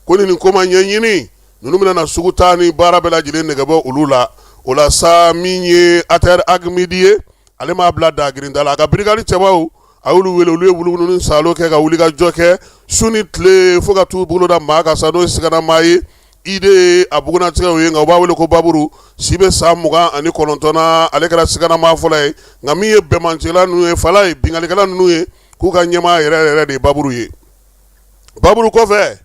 ko nin ko ma ɲɛɲini ninnu bɛna na sugu taa ni baara bɛɛ lajɛlen nɛgɛbɔ olu la o la sa min ye Atayɛri Amidi ye ale m'a bila dagirinda la a ka brigadi cɛbaw a y'olu wele olu ye wuluwulu ni salo kɛ ka wuli ka jɔ kɛ su ni tile fo ka t'u bolo da maa kan sa n'o ye siganama ye ide a bugunatigɛw ye nka u b'a wele ko Baburu si bɛ san 29 na ale kɛra siganama fɔlɔ ye nka min ye bɛnmancɛla ninnu ye fala ye bingalikɛla ninnu ye k'u ka ɲɛmaa yɛrɛ yɛrɛ de ye Baburu ye Baburu kɔfɛ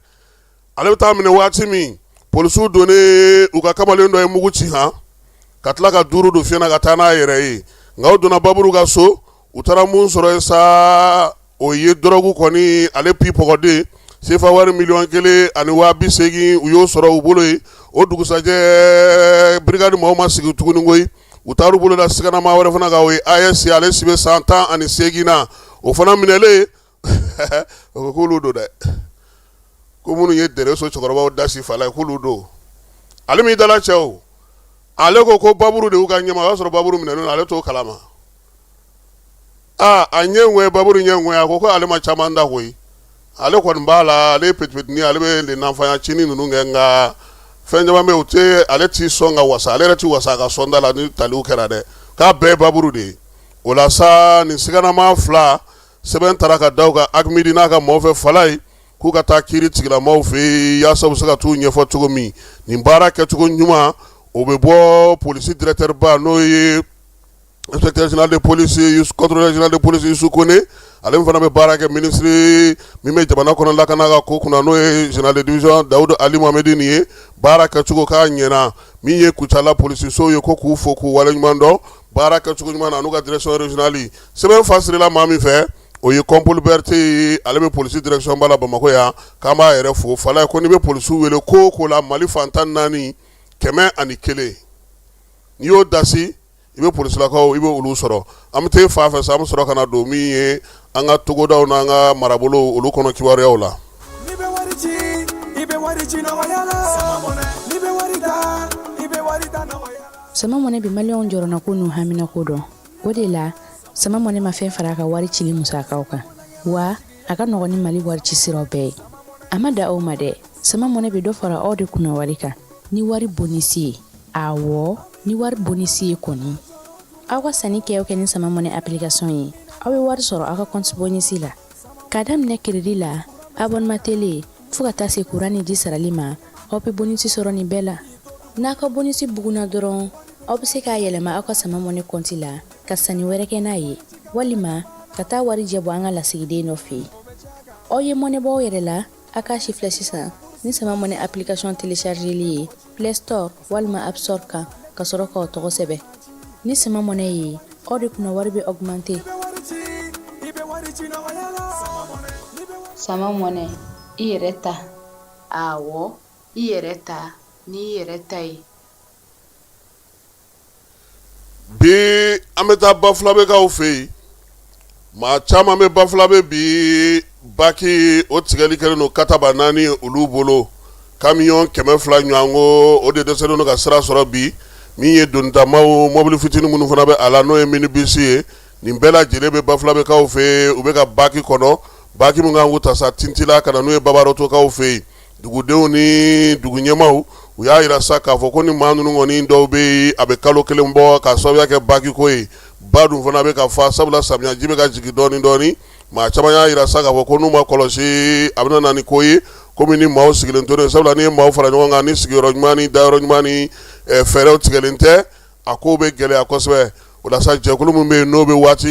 ale bɛ taa minɛ waati min polisiw donnen u ka kamalen dɔ ye mugu ci han ka tila ka 5 don fiɲɛ na ka taa n'a yɛrɛ ye nka u donna Baburu ka so u taara mun sɔrɔ yen sa o ye dɔrɔgu kɔni ale pi pɔgɔden sefa wari 1,8 u y'o sɔrɔ u bolo ye o dugusajɛ brigadi maaw ma sigi tuguni koyi u taara u bolo da siganama wɛrɛ fana kan o ye AS ale si bɛ san 18 na o fana minɛlen o ko k'olu don dɛ ko minnu ye Ndereso cɛkɔrɔbaw dasi fala ye k'olu don ale m'i dala cɛ o ale ko Baburu de y'u ka ɲɛma o y'a sɔrɔ Baburu minɛnen ale t'o kalama a ɲɛ ŋɔɲɛ Baburu ɲɛ ŋɔɲɛ a ko ale ma caman da koyi ale kɔni b'a la ale ye petipetini ale bɛ lenafanya cini ninnu kɛ nka fɛn caman bɛ yen u tɛ ale t'i sɔn ka wasa ale yɛrɛ t'i wasa ka sɔn da la ni taliw kɛra dɛ k'a bɛɛ ye Baburu de ye o la sa nin siganama 2 sɛbɛn taara ka da u ka Amidi n'a ka maaw fɛ fala ye k'u ka taa kiiri tigilamaaw fɛ yen yaasa u bɛ se ka t'u ɲɛfɔ cogo min nin baara kɛcogo ɲuman o bɛ bɔ polisi directeur ba n'o ye inspecteur général de police contrôleur général de police Youssou Kone ale min fana bɛ baara kɛ ministre min bɛ jamana kɔnɔ lakana ka ko kunna n'o ye général de division Dawudu Ali Mohamedi nin ye baara kɛcogo k'a ɲɛna min ye Kucala polisisow ye ko k'u fo k'u waleɲuman dɔn baara kɛcogo ɲuman na n'u ka direction régionale sɛbɛn fasirila maa min fɛ o ye Compol Berté ye ale bɛ polisi direction ba la Bamako yan k'an b'a yɛrɛ fo fala ko n'i bɛ polisiw wele ko o ko la Mali fantan 4 101 n'i y'o dasi i bɛ polisilakaw i bɛ olu sɔrɔ an bɛ taa fa fɛ sa an bɛ sɔrɔ ka na don min ye an ka togodaw n'an ka marabolo olu kɔnɔ kibaruyaw la. Sama mɔnɛ bi maliyɛnw jɔrɔna ko n'u hamina ko dɔn o de la sama mɔnɛ ma fɛn fara a ka wari cili musakaw kan wa a ka nɔgɔn ni Mali wari ci siraw bɛɛ ye a ma da aw ma dɛ sama mɔnɛ bi dɔ fara aw de kunna wari kan ni wari bonisi ye awɔ ni wari bonisi ye kɔni aw ka sanni kɛ ni sama mɔnɛ application ye aw bɛ wari sɔrɔ aw ka compte bonisi la k'a daminɛ crédit la abonnement télé fo ka taa se courant ni ji sarali ma aw bɛ bonisi sɔrɔ nin bɛɛ la n'a ka bonisi buguna dɔrɔn aw bɛ se k'a yɛlɛma aw ka sama mɔnɛ compte la ka sanni wɛrɛ kɛ n'a ye walima ka taa wari jɛ bɔ an ka lasigiden dɔ fɛ yen aw ye mɔnɛ bɔ aw yɛrɛ la a k'a si filɛ sisan ni sama mɔnɛ application téléchargeli ye Play Store walima App Store kan ka sɔrɔ k'aw tɔgɔ sɛbɛn ni sama mɔnɛ ye aw de kunna wari bɛ augmenter. Sama mɔnɛ i yɛrɛ ta awɔ i yɛrɛ ta ni i yɛrɛ ta ye. Bi an bɛ taa Bafulabekaw fɛ yen maa caman bɛ Bafulabe bi baki o tigɛli kɛlen don kataba 4 olu bolo camion 200 ɲɔgɔn ko o de dɛsɛlen don ka sira sɔrɔ bi min ye donitamaw mobili fitinin minnu fana bɛ a la n'o ye minibus ye nin bɛɛ lajɛlen bɛ Bafulabekaw fɛ yen u bɛ ka baki kɔnɔ baki min kan k'u ta sa Tintila ka na n'o ye Babarotokaw fɛ yen dugudenw ni dugu ɲɛmaw u y'a yira sa k'a fɔ ko ni maa ninnu kɔni dɔw bɛ yen a bɛ kalo 1 bɔ ka sababuya kɛ baki ko ye ba dun fana bɛ ka fa sabula samiyaji bɛ ka jigin dɔɔni dɔɔni maa caman y'a yira sa k'a fɔ ko n'u ma kɔlɔsi a bɛna na ni ko ye komi ni maaw sigilen to sabula ni ye maaw fara ɲɔgɔn kan ni sigiyɔrɔ ɲuman ni dayɔrɔ ɲuman ni fɛɛrɛw tigɛlen tɛ a kow bɛ gɛlɛya kosɛbɛ o la sa jɛkulu min bɛ yen n'o bɛ waati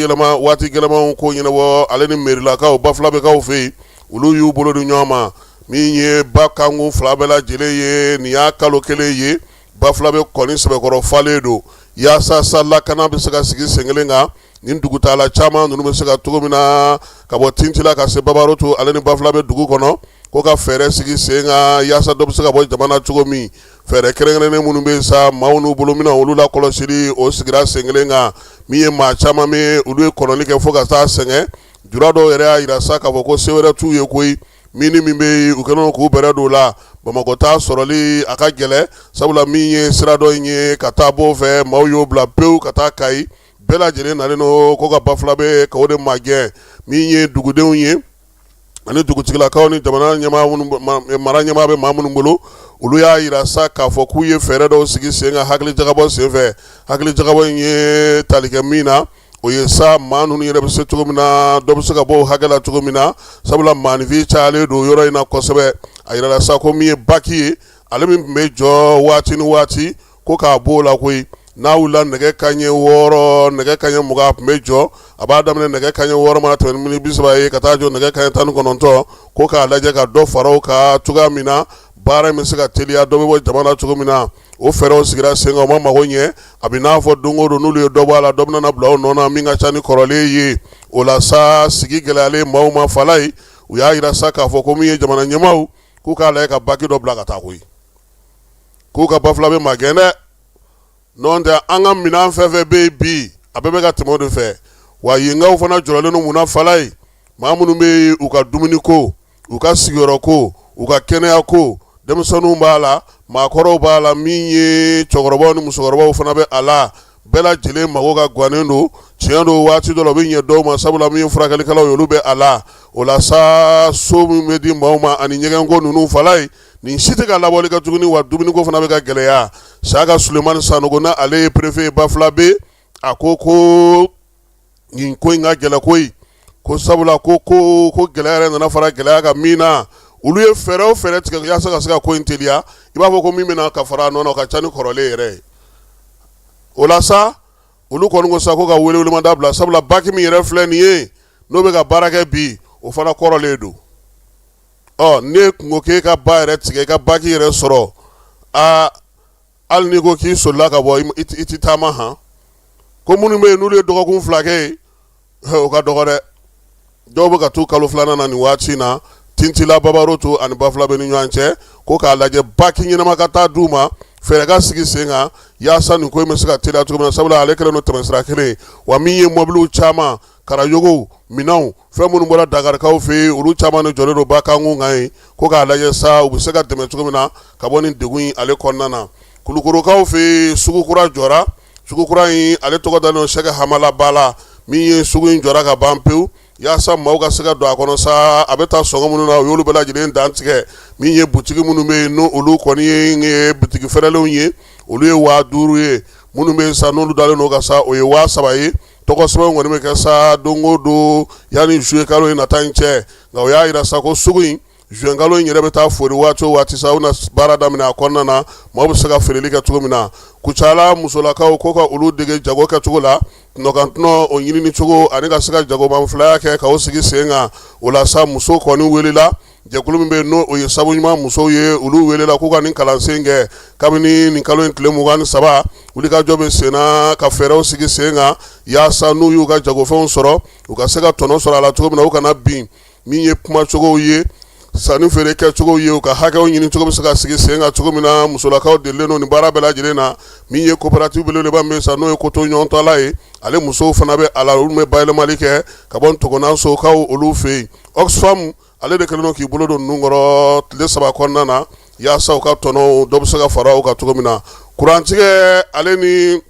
gɛlɛmanw ko ɲɛnabɔ ale ni merilakaw Bafulabekaw fɛ yen olu y'u bolo di ɲɔgɔn ma min ye ba kanko 2 bɛɛ lajɛlen ye nin y'a kalo 1 ye Bafulabe kɔni sɛbɛkɔrɔ falen don yaasa sa lakana bɛ se ka sigi sen kelen kan nin dugutaala caman ninnu bɛ se ka cogo min na ka bɔ Tintila ka se Babaroto ale ni Bafulabe dugu kɔnɔ ko ka fɛɛrɛ sigi sen kan yaasa dɔ bɛ se ka bɔ jamana cogo min fɛɛrɛ kɛrɛnkɛrɛnnen minnu bɛ sa maaw n'u bolo mina olu la kɔlɔsili o sigira sen kelen kan min ye maa caman bɛ olu ye kɔnɔli kɛ fo ka taa sɛgɛn jura dɔw yɛrɛ y'a yira sa k'a fɔ ko se wɛrɛ t'u ye koyi min ni min bɛ yen u kɛlen k'u bɛrɛ don la Bamako ta sɔrɔli a ka gɛlɛ sabula min ye sira dɔ in ye ka taa bɔ fɛ maaw y'o bila pewu ka taa Kayi bɛɛ lajɛlen nalen don ko ka Bafulabe ka o de magɛn min ye dugudenw ye ani dugutigilakaw ni jamana ɲɛmaa mara ɲɛmaa bɛ maa minnu bolo olu y'a yira sa k'a fɔ k'u ye fɛɛrɛ dɔw sigi sen kan hakili jagabɔ sen fɛ hakili jagabɔ in ye tali kɛ min na o ye sa maa ninnu yɛrɛ bɛ se cogo min na dɔ bɛ se ka bɔ o hakɛ la cogo min na sabula maanifin cayalen don yɔrɔ in na kosɛbɛ a yirala sa ko min ye baki ye ale min tun bɛ jɔ waati ni waati ko k'a b'o la koyi n'a wulila nɛgɛ kanɲɛ 6 nɛgɛ kanɲɛ 20 a tun bɛ jɔ a b'a daminɛ nɛgɛ kanɲɛ 6 mana tɛmɛ ni miniti 30 ye ka taa jɔ nɛgɛ kanɲɛ 19 ko k'a lajɛ ka dɔ fara o kan cogoya min na baara in bɛ se ka teliya dɔ bɛ bɔ jamana cogo min na o fɛɛrɛw sigira sen kan o ma mago ɲɛ a bɛ n'a fɔ don o don n'olu ye dɔ bɔ a la dɔ bɛna bila o nɔ na min ka ca ni kɔrɔlen ye o la sa sigi gɛlɛyalen maaw ma fala ye u y'a yira sa k'a fɔ ko min ye jamana ɲɛmaaw k'u k'a lajɛ ka baki dɔ bila ka taa koyi k'u ka Bafulabe magɛn dɛ n'o tɛ an ka minɛn fɛn fɛn bɛ yen bi a bɛɛ bɛ ka tɛmɛ o de fɛ wa yenkaw fana jɔlen don mun na fala ye maa minnu bɛ yen u ka dumuni ko u ka sigiyɔrɔ ko u ka kɛnɛya ko denmisɛnninw b'a la maakɔrɔw b'a la min ye cɛkɔrɔbaw ni musokɔrɔbaw fana bɛ a la bɛɛ lajɛlen mago ka gannen don tiɲɛ don waati dɔ la o bɛ ɲɛ dɔw ma sabula min ye furakɛlikɛlaw ye olu bɛ a la o la sa so min bɛ di maaw ma ani ɲɛgɛnko ninnu fala ye nin si tɛ ka labɔli kɛ tuguni wa dumuniko fana bɛ ka gɛlɛya Saka Sulemani Sanogo na ale ye préfet ye Bafulabe a ko nin ko in ka gɛlɛ koyi ko sabula ko gɛlɛya yɛrɛ nana fara gɛlɛya kan min na olu ye fɛɛrɛ o fɛɛrɛ tigɛ yaasa ka se ka ko in teliya i b'a fɔ ko min bɛna ka fara a nɔ na o ka ca ni kɔrɔlen yɛrɛ ye o la sa olu kɔni ko sa ko ka welewelemada dabila sabula baki min yɛrɛ filɛ nin ye n'o bɛ ka baara kɛ bi o fana kɔrɔlen don ne kungo k'e ka ba yɛrɛ tigɛ i ka baki yɛrɛ sɔrɔ hali n'i ko k'i solila ka bɔ i ti taama han ko minnu bɛ yen n'olu ye dɔgɔkun 2 kɛ o ka dɔgɔ dɛ dɔw bɛ ka t'u kalo 2nan na nin waati in na Tintila Babaroto ani Bafula bɛ ni ɲɔgɔn cɛ ko k'a lajɛ baki ɲɛnama ka taa d'u ma fɛɛrɛ ka sigi sen kan yaasa nin ko in bɛ se ka teliya cogo min na sabula ale kɛlen don tɛmɛsira kelen wa min ye mɔbiliw caman karajogow minɛnw fɛn minnu bɔra Dakarikaw fɛ yen olu caman de jɔlen don bakanko kan yen ko k'a lajɛ sa u bɛ se ka dɛmɛ cogo min na ka bɔ nin degun in ale kɔnɔna na Kulukorokaw fɛ yen sugu kura jɔra sugu kura in ale tɔgɔ dalen don Sɛgɛ Hamala Bala min ye sugu in jɔra ka ban pewu yaasa maaw ka se ka don a kɔnɔ sa a bɛ taa sɔngɔ minnu na o y'olu bɛɛ lajɛlen dan tigɛ min ye butigi minnu bɛ yen n'olu kɔni ye butigi fɛrɛlenw ye olu ye 5000 ye minnu bɛ yen sa n'olu dalen don ka sa o ye 3000 ye tɔgɔ sɛbɛn kɔni bɛ kɛ sa don o don yanni juillet kalo in nata in cɛ nka o y'a jira sa ko sugu in juin kalo in yɛrɛ bɛ taa fori waati o waati sa u na baara daminɛ a kɔnɔna na maaw bɛ se ka feereli kɛ cogo min na Kucala musolakaw ko ka olu dege jago kɛcogo la tɔnɔ o ɲinini cogo ani ka se ka jagobanfilaya kɛ ka o sigi sen kan o la sa muso kɔni welela jɛkulu min bɛ yen n'o o ye sabu ɲuman musow ye olu welela k'u ka nin kalansen kɛ kabini nin kalo in tile 23 wulikajɔ bɛ sen na ka fɛɛrɛw sigi sen kan yaasa n'u y'u ka jagofɛnw sɔrɔ u ka se ka tɔnɔ sɔrɔ a la cogo min na u kana bin min ye kuma cogow ye sanni feere kɛcogo ye u ka hakɛw ɲini cogo bɛ se ka sigi sen kan cogo min na musolakaw delilen don nin baara bɛɛ lajɛlen na min ye coopérative belebeleba min bɛ sa n'o ye koto ɲɔgɔntɔla ye ale musow fana bɛ a la olu bɛ bayɛlɛmali kɛ ka bɔ ntɔgɔnansokaw olu fɛ yen Oxfam ale de kɛlen don k'i bolo don ninnu kɔrɔ tile 3 kɔnɔna na yaasa u ka tɔnɔ dɔ bɛ se ka fara u kan cogo min na kurantigɛ ale ni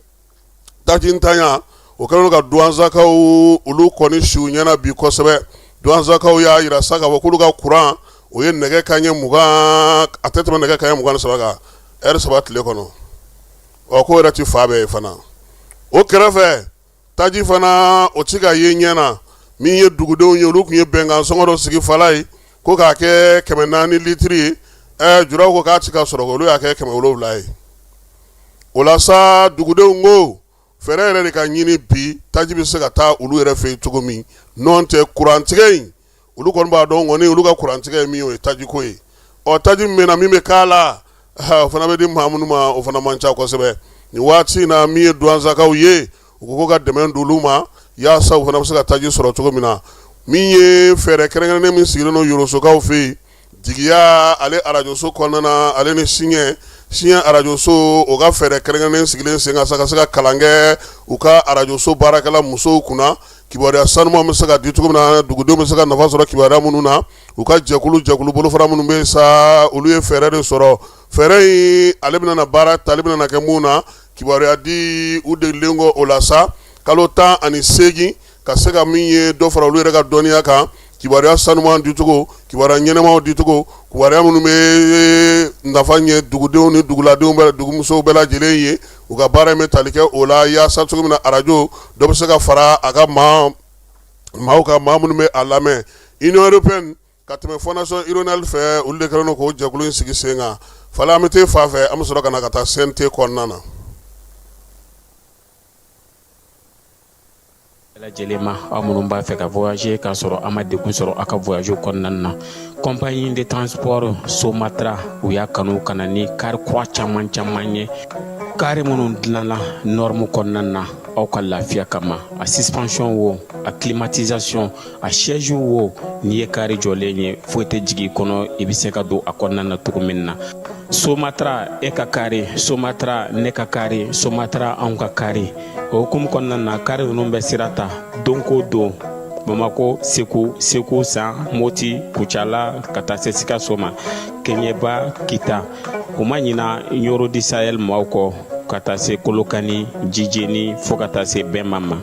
taji ntanya o kɛlen don ka duwansakaw olu kɔni si u ɲɛna bi kosɛbɛ duwansakaw y'a jira sa k'a fɔ k'olu ka kuran o ye nɛgɛ kanɲɛ 20 a tɛ tɛmɛ nɛgɛ kanɲɛ 23 kan heure 3 tile kɔnɔ ko yɛrɛ ti fa bɛɛ ye fana o kɛrɛfɛ taji fana o ti ka ye ɲɛna min ye dugudenw ye olu tun ye bɛnkan sɔngɔ dɔ sigi fala ye ko k'a kɛ 400 litiri ye juraw ko k'a ti ka sɔrɔ olu y'a kɛ 700 ye o la sa dugudenw ko fɛɛrɛ yɛrɛ de ka ɲini bi taji bɛ se ka taa olu yɛrɛ fɛ yen cogo min n'o tɛ kurantigɛ in olu kɔni b'a dɔn kɔni olu ka kurantigɛ ye min o ye tajiko ye taji min bɛ na min bɛ k'a la o fana bɛ di maa minnu ma o fana man ca kosɛbɛ nin waati in na min ye duwansakaw ye u ko ka dɛmɛ d'olu ma yaasa u fana bɛ se ka taji sɔrɔ cogo min na min ye fɛɛrɛ kɛrɛnkɛrɛnnen min sigilen don Yorosokaw fɛ yen jigiya ale arajoso kɔnɔna na ale ni siɲɛ arajoso o ka fɛɛrɛ kɛrɛnkɛrɛnnen sigilen sen kan sa ka se ka kalan kɛ u ka arajoso baarakɛla musow kunna kibaruya sanuman bɛ se ka di cogo min na dugudenw bɛ se ka nafa sɔrɔ kibaruya minnu na u ka jɛkulu bolofara minnu bɛ yen sa olu ye fɛɛrɛ de sɔrɔ fɛɛrɛ in ale bɛna na baara ta ale bɛna na kɛ mun na kibaruya di u degelen kɔ o la sa kalo 18 ka se ka min ye dɔ fara olu yɛrɛ ka dɔnniya kan kibaruya sanuman dicogo kibaruya ɲɛnɛmaw dicogo kibaruya minnu bɛ nafa ɲɛ dugudenw ni duguladenw bɛɛ dugumusow bɛɛ lajɛlen ye u ka baara in bɛ tali kɛ o la yaasa cogo min na arajo dɔ bɛ se ka fara a ka maaw ka maa minnu bɛ a lamɛn Union européenne ka tɛmɛ fondation Ironel fɛ olu de kɛlen don k'o jɛkulu in sigi sen kan fala an bɛ te fa fɛ an bɛ sɔrɔ ka na ka taa CNT kɔnɔna na. lajɛlen ma aw minnu b'a fɛ ka voyager k'a sɔrɔ a ma degun sɔrɔ a ka voyage kɔnɔna na compagnie de transport Somatra u y'a kanu ka na ni car kura caman ye kari minnu dilanna norme kɔnɔna na aw ka lafiya kama a suspension wo a climatisation a siège wo n'i ye kari jɔlen ye foyi tɛ jigin kɔnɔ i bɛ se ka don a kɔnɔna na cogo min na Somatra e ka kari Somatra ne ka kari Somatra anw ka kari o hukumu kɔnɔna na kari ninnu bɛ sira ta don ko don Bamako Segu San Moti Kucala ka taa se Sikaso ma Keɲeba Kita o ma ɲina Yoro di Sahel maaw kɔ ka taa se Kolokani Jijeni fo ka taa se Bɛnma ma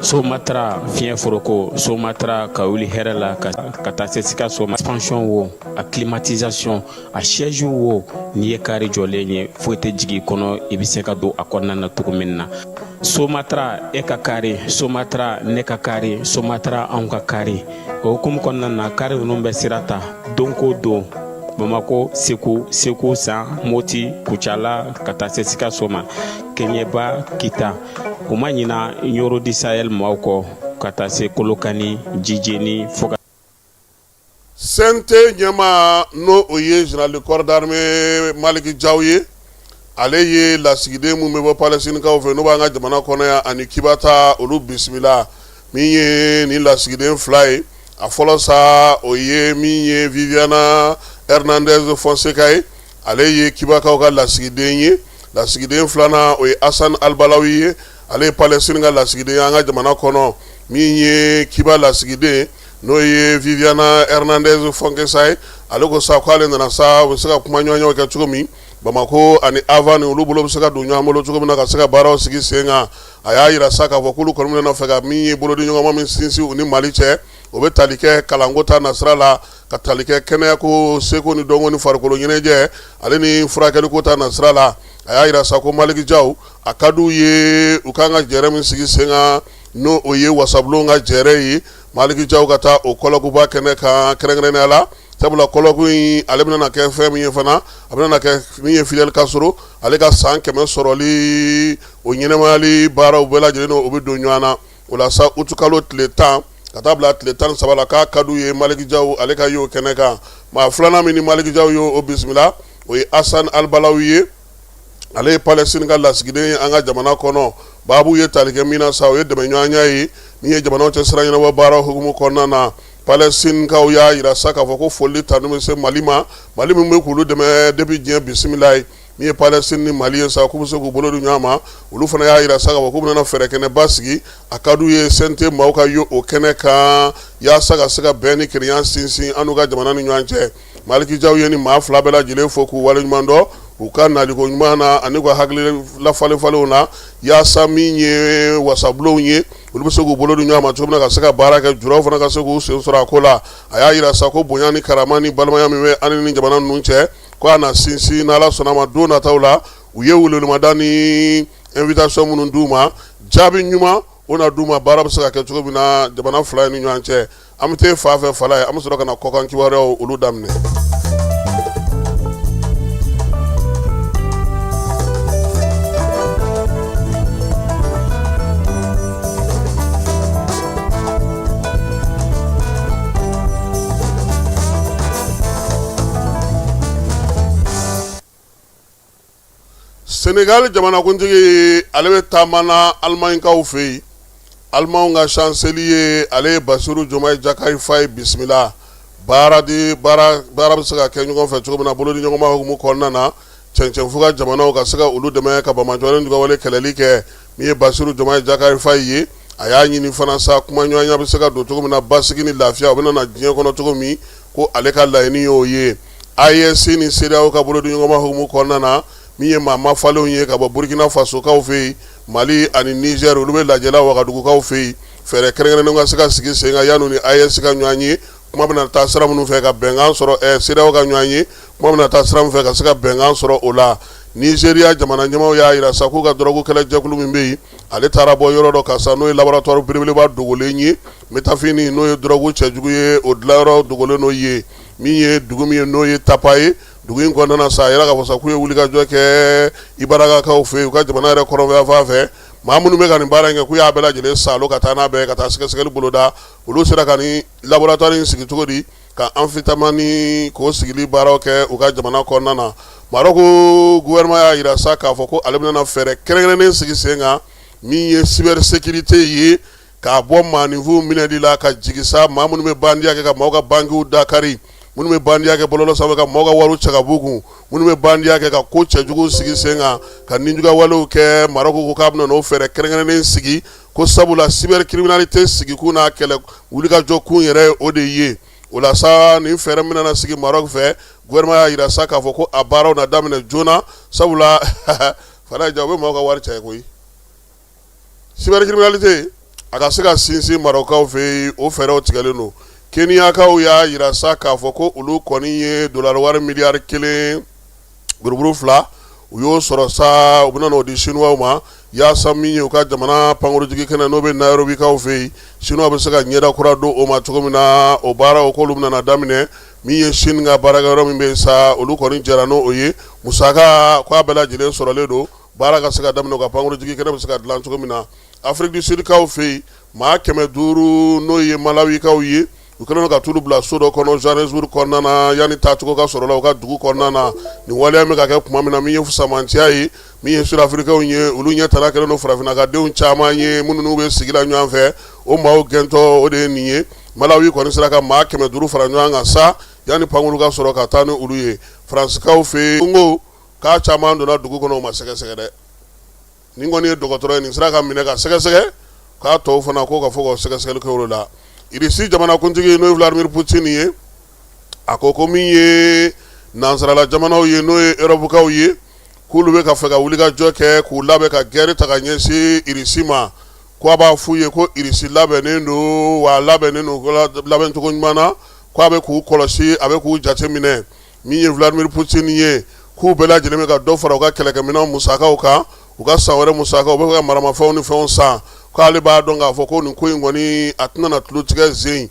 Somatra fiɲɛ foroko Somatra ka wuli hɛrɛ la ka taa se Sikaso ma suspension wo a climatisation a siège wo n'i ye kari jɔlen ye foyi tɛ jigin kɔnɔ i bɛ se ka don a kɔnɔna na cogo min na Somatra e ka kari Somatra ne ka kari Somatra anw ka kari o hukumu kɔnɔna na kari ninnu bɛ sira ta don ko don Bamako, Sekou, San, Moti, Kuchala, ka taa se Sikaso ma, Kenyeba, Kita. O ma ɲina Yoro di Sahel maaw kɔ ka taa se Kolokani, Jijeni, fo ka Sente ɲɛma n'o o ye général de corps d'armée Maliki Jaw ye, ale ye lasigiden mun bɛ bɔ Palestinikaw fɛ n'o b'an ka jamana kɔnɔ yan ani Kibata olu bisimila min ye nin lasigiden fila ye. A fɔlɔ sa o ye min ye Viviana Hernandez Fonseca ye, ale ye Kibakaw ka lasigiden ye. Lasigiden filanan o ye Hassan Albalawi ye, ale ye Palestine ka lasigiden ye an ka jamana kɔnɔ min ye Kiba lasigiden n'o ye Viviana Hernandez Fonseca ye. Ale ko sa k'ale nana sa u bɛ se ka kuma ɲɔgɔnyew kɛ cogo min, Bamako ani Ava ni olu bolo bɛ se ka don ɲɔgɔn bolo cogo min na ka se ka baaraw sigi sen kan. A y'a yira sa k'a fɔ k'olu kɔni bɛna fɛ ka min ye bolodi ɲɔgɔnma min sinsin u ni Mali cɛ, o bɛ tali kɛ kalanko ta nasira la, ka tali kɛ kɛnɛyako, seko ni dɔnko ni farikolo ɲɛnajɛ ale ni furakɛliko ta nasira la. A y'a yira sa ko Maliki Jaw a ka d'u ye u kan ka jɛrɛ min sigi sen kan n'o o ye wasabulon ka jɛrɛ ye. Maliki Jaw ka taa o kɔlɔkuba kɛnɛ kan kɛrɛnkɛrɛnnenya la, sabula kɔlɔku in ale bɛna kɛ fɛn min ye fana, a bɛna kɛ min ye Fidel Castro ale ka san 100 sɔrɔli o ɲɛnɛmayali baaraw bɛɛ lajɛlen o bɛ don ɲɔgɔn na. O la sa utu kalo tile 10 ka taa bila tile 13 la k'a ka d'u ye Maliki Jaw ale ka ye o kɛnɛ kan. Maa filanan min ni Maliki Jaw ye o bisimila o ye Hassan Albalawi ye, ale ye Palestine ka lasigiden ye an ka jamana kɔnɔ. Babu ye tali kɛ min na sa o ye dɛmɛ ɲɔgɔnya ye min ye jamanaw cɛ sira ɲɛnabɔ baaraw hukumu kɔnɔna na. Palestine kaw y'a yira sa k'a fɔ ko foli tanu bɛ se Mali ma, Mali min bɛ k'olu dɛmɛ depuis diɲɛ bisimila ye. Min ye Palestine ni Mali ye sa k'u bɛ se k'u bolo di ɲɔgɔn ma, olu fana y'a yira sa k'a fɔ k'u bɛna fɛɛrɛ kɛnɛba sigi. A ka d'u ye sente maaw ka ye o kɛnɛ kan yaasa ka se ka bɛn ni kelenya sinsin an n'u ka jamana ni ɲɔgɔn cɛ. Maliki Jaw ye ni maa fila bɛɛ lajɛlen fo k'u waleɲuman dɔn u ka naliko ɲuman na ani ka hakili lafalenfalenw na yaasa min ye wasabulonw ye olu bɛ se k'u bolo di ɲɔgɔn ma cogo min na ka se ka baara kɛ, juraw fana ka se k'u sen sɔrɔ a ko la. A y'a yira sa ko bonya ni karama ni balimaya min bɛ ani ni jamana ninnu cɛ ko a na sinsin n'Ala sɔnna ma don nataw la. U ye welemada ni invitation minnu d'u ma, jaabi ɲuman o na d'u ma, baara bɛ se ka kɛ cogo min na jamana fila ni ɲɔgɔn cɛ. An bɛ taa fa fɛ fala ye, an bɛ sɔrɔ ka na kɔkan kibaruyaw olu daminɛ. Senegal jamanakuntigi ale bɛ taamana Alimaɲikaw fɛ yen. Alimaɲw ka chancelier ale ye Basiru Jomayi Jakari Faye bisimila. Baara bɛ se ka kɛ ɲɔgɔn fɛ cogo min na bolodi ɲɔgɔnma hukumu kɔnɔna na, cɛncɛnfu ka jamanaw ka se ka olu dɛmɛ ka Bamajɔlen Dugawale kɛlɛli kɛ. Min ye Basiru Jomayi Jakari Faye ye, a y'a ɲini fana sa kuma ɲɔgɔnya bɛ se ka don cogo min na basigi ni lafiya o bɛ na diɲɛ kɔnɔ cogo min ko ale ka laɲini y'o ye. AES ni CEDEAO ka bolodi ɲɔgɔnma hukumu kɔnɔna na min ye maa mafalenw ye ka bɔ Burkina Faso kaw fɛ yen, Mali ani Niger olu bɛ lajɛla Wagadugukaw fɛ yen. Fɛɛrɛ kɛrɛnkɛrɛnnenw ka se ka sigi sen kan yan'u ni AES ka ɲɔgɔn ye, kuma bɛna taa sira minnu fɛ ka bɛnkan sɔrɔ CEDEAO ka ɲɔgɔn ye, kuma bɛna taa sira min fɛ ka se ka bɛnkan sɔrɔ o la. Nigeria jamana ɲɛmaw y'a yira sa k'u ka dɔrɔgu kɛlɛ jɛkulu min bɛ yen ale taara bɔ yɔrɔ dɔ kan sa n'o ye laboratoire belebeleba dogolen ye, Metafini n'o ye dɔrɔgu cɛjugu ye o dilanyɔrɔ dogolen n'o ye, min ye dugu min ye n'o ye Tapa ye. Dugu in kɔnɔna sa a yɛrɛ ka fɔ sa k'u ye wulikajɔ kɛ Ibarakakaw fɛ yen u ka jamana yɛrɛ kɔrɔnfɛ fan fɛ. Maa minnu bɛ ka nin baara in kɛ k'u y'a bɛɛ lajɛlen salo ka taa n'a bɛɛ ka taa sɛgɛsɛgɛli boloda, olu sera ka nin laboratoire in sigi cogo di ka amphitama k'o sigili baaraw kɛ u ka jamana kɔnɔna na. Maroko gouvernement y'a yira sa k'a fɔ ko ale bɛna fɛɛrɛ kɛrɛnkɛrɛnnen sigi sen kan min ye cybersécurité ye k'a bɔ maaninfinw minɛli la ka jigin sa maa minnu bɛ bandiya kɛ ka maaw ka bankiw dakari, minnu bɛ bandiya kɛ bɔlɔlɔ sanfɛ ka maaw ka wariw cɛ ka b'u kun, minnu bɛ bandiya kɛ ka ko cɛjuguw sigi sen kan ka ninjuguya walew kɛ. Maroko ko k'a bɛna n'o fɛɛrɛ kɛrɛnkɛrɛnnen sigi ko sabula cybercriminalité sigikun n'a kɛlɛ wulikajɔ kun yɛrɛ o de ye. O la sa nin fɛɛrɛ min nana sigi Maroc fɛ, gouvernement y'a yira sa k'a fɔ ko a baaraw na daminɛ joona sabula fana ja u bɛ maaw ka wari cɛ koyi. Cybercriminalité a ka se ka sinsin Marocaw fɛ yen o fɛɛrɛw tigɛlen don. Keniyakaw y'a yira sa k'a fɔ ko olu kɔni ye dollar wari miliyari 1 buruburu 2 u y'o sɔrɔ sa u bɛna n'o di Chinois ma yaasa min ye u ka jamana pankurutigi kɛnɛ n'o bɛ Nairobikaw fɛ yen Chinois bɛ se ka ɲɛda kura don o ma cogo min na o baara o k'olu bɛna daminɛ min ye Chine ka baarakɛyɔrɔ min bɛ sa olu kɔni jɛra n'o ye musaka k'a bɛɛ lajɛlen sɔrɔlen don baara ka se ka daminɛ ka pankurutigi kɛnɛ bɛ se ka dilan cogo min na Afrique du Sud kaw fɛ yen maa 500 n'o ye Malawi kaw ye u kɛlen don ka t'olu bila so dɔ kɔnɔ Johannesburg kɔnɔna na yanni taacogo ka sɔrɔ la u ka dugu kɔnɔna na nin waleya bɛ ka kɛ tuma min na min ye fusamantiya ye min ye Sud-Africains ye olu ɲɛ tana kɛlen don farafinnakadenw caman ye minnu n'u bɛ sigi la ɲɔgɔn fɛ o maaw gɛntɔ o de ye nin ye Malawi kɔni sera ka maa 500 fara ɲɔgɔn kan sa yanni pankuru ka sɔrɔ ka taa ni olu ye Faranskaw fɛ yen ko k'a caman donna dugu kɔnɔ o ma sɛgɛsɛgɛ dɛ nin kɔni ye dɔgɔtɔrɔ ye nin sera ka minɛ ka sɛgɛsɛgɛ k'a tɔw fana ko ka fɔ ka sɛgɛsɛgɛli kɛ olu la Irisi jamanakuntigi n'o ye Vladimir Poutine ye a ko ko min ye nansarala jamanaw ye n'o ye Europe ye k'olu bɛ ka fɛ ka wuli ka jɔ kɛ k'u labɛn ka gɛrɛ ta ka ɲɛsin Irisi ma ko a b'a f'u ye ko Irisi labɛnnen don wa labɛnnen don labɛn cogo ɲuman na ko a bɛ k'u kɔlɔsi a bɛ k'u jateminɛ min ye Vladimir Poutine ye k'u bɛɛ lajɛlen bɛ ka dɔ fara u ka kɛlɛkɛminɛnw musakaw kan u ka san wɛrɛ musakaw u bɛ ka maramafɛnw ni fɛnw san k'ale b'a dɔn k'a fɔ ko nin ko in kɔni a tɛna na tulo tigɛ zen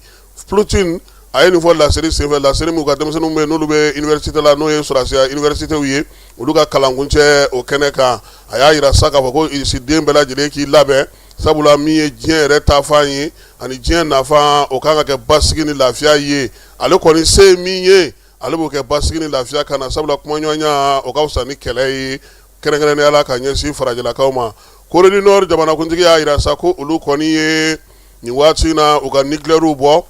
Poutine a ye nin fɔ laseli senfɛ laseli min ka denmisɛnninw bɛ n'olu bɛ université la n'o ye sɔrɔsiya universitéw ye olu ka kalankuncɛ o kɛnɛ kan a y'a yira sa k'a fɔ ko den bɛɛ lajɛlen k'i labɛn sabula min ye diɲɛ yɛrɛ taafan ye ani diɲɛ nafan o kan ka kɛ basigi ni lafiya ye ale kɔni se ye min ye ale b'o kɛ basigi ni lafiya kana sabula kumaɲɔgɔnya o ka fisa ni kɛlɛ ye kɛrɛnkɛrɛnnenya la ka ɲɛsin farajɛlakaw ma Corée du Nord jamanakuntigi y'a yira sa ko olu kɔni ye nin waati in na u ka nucléaire bɔ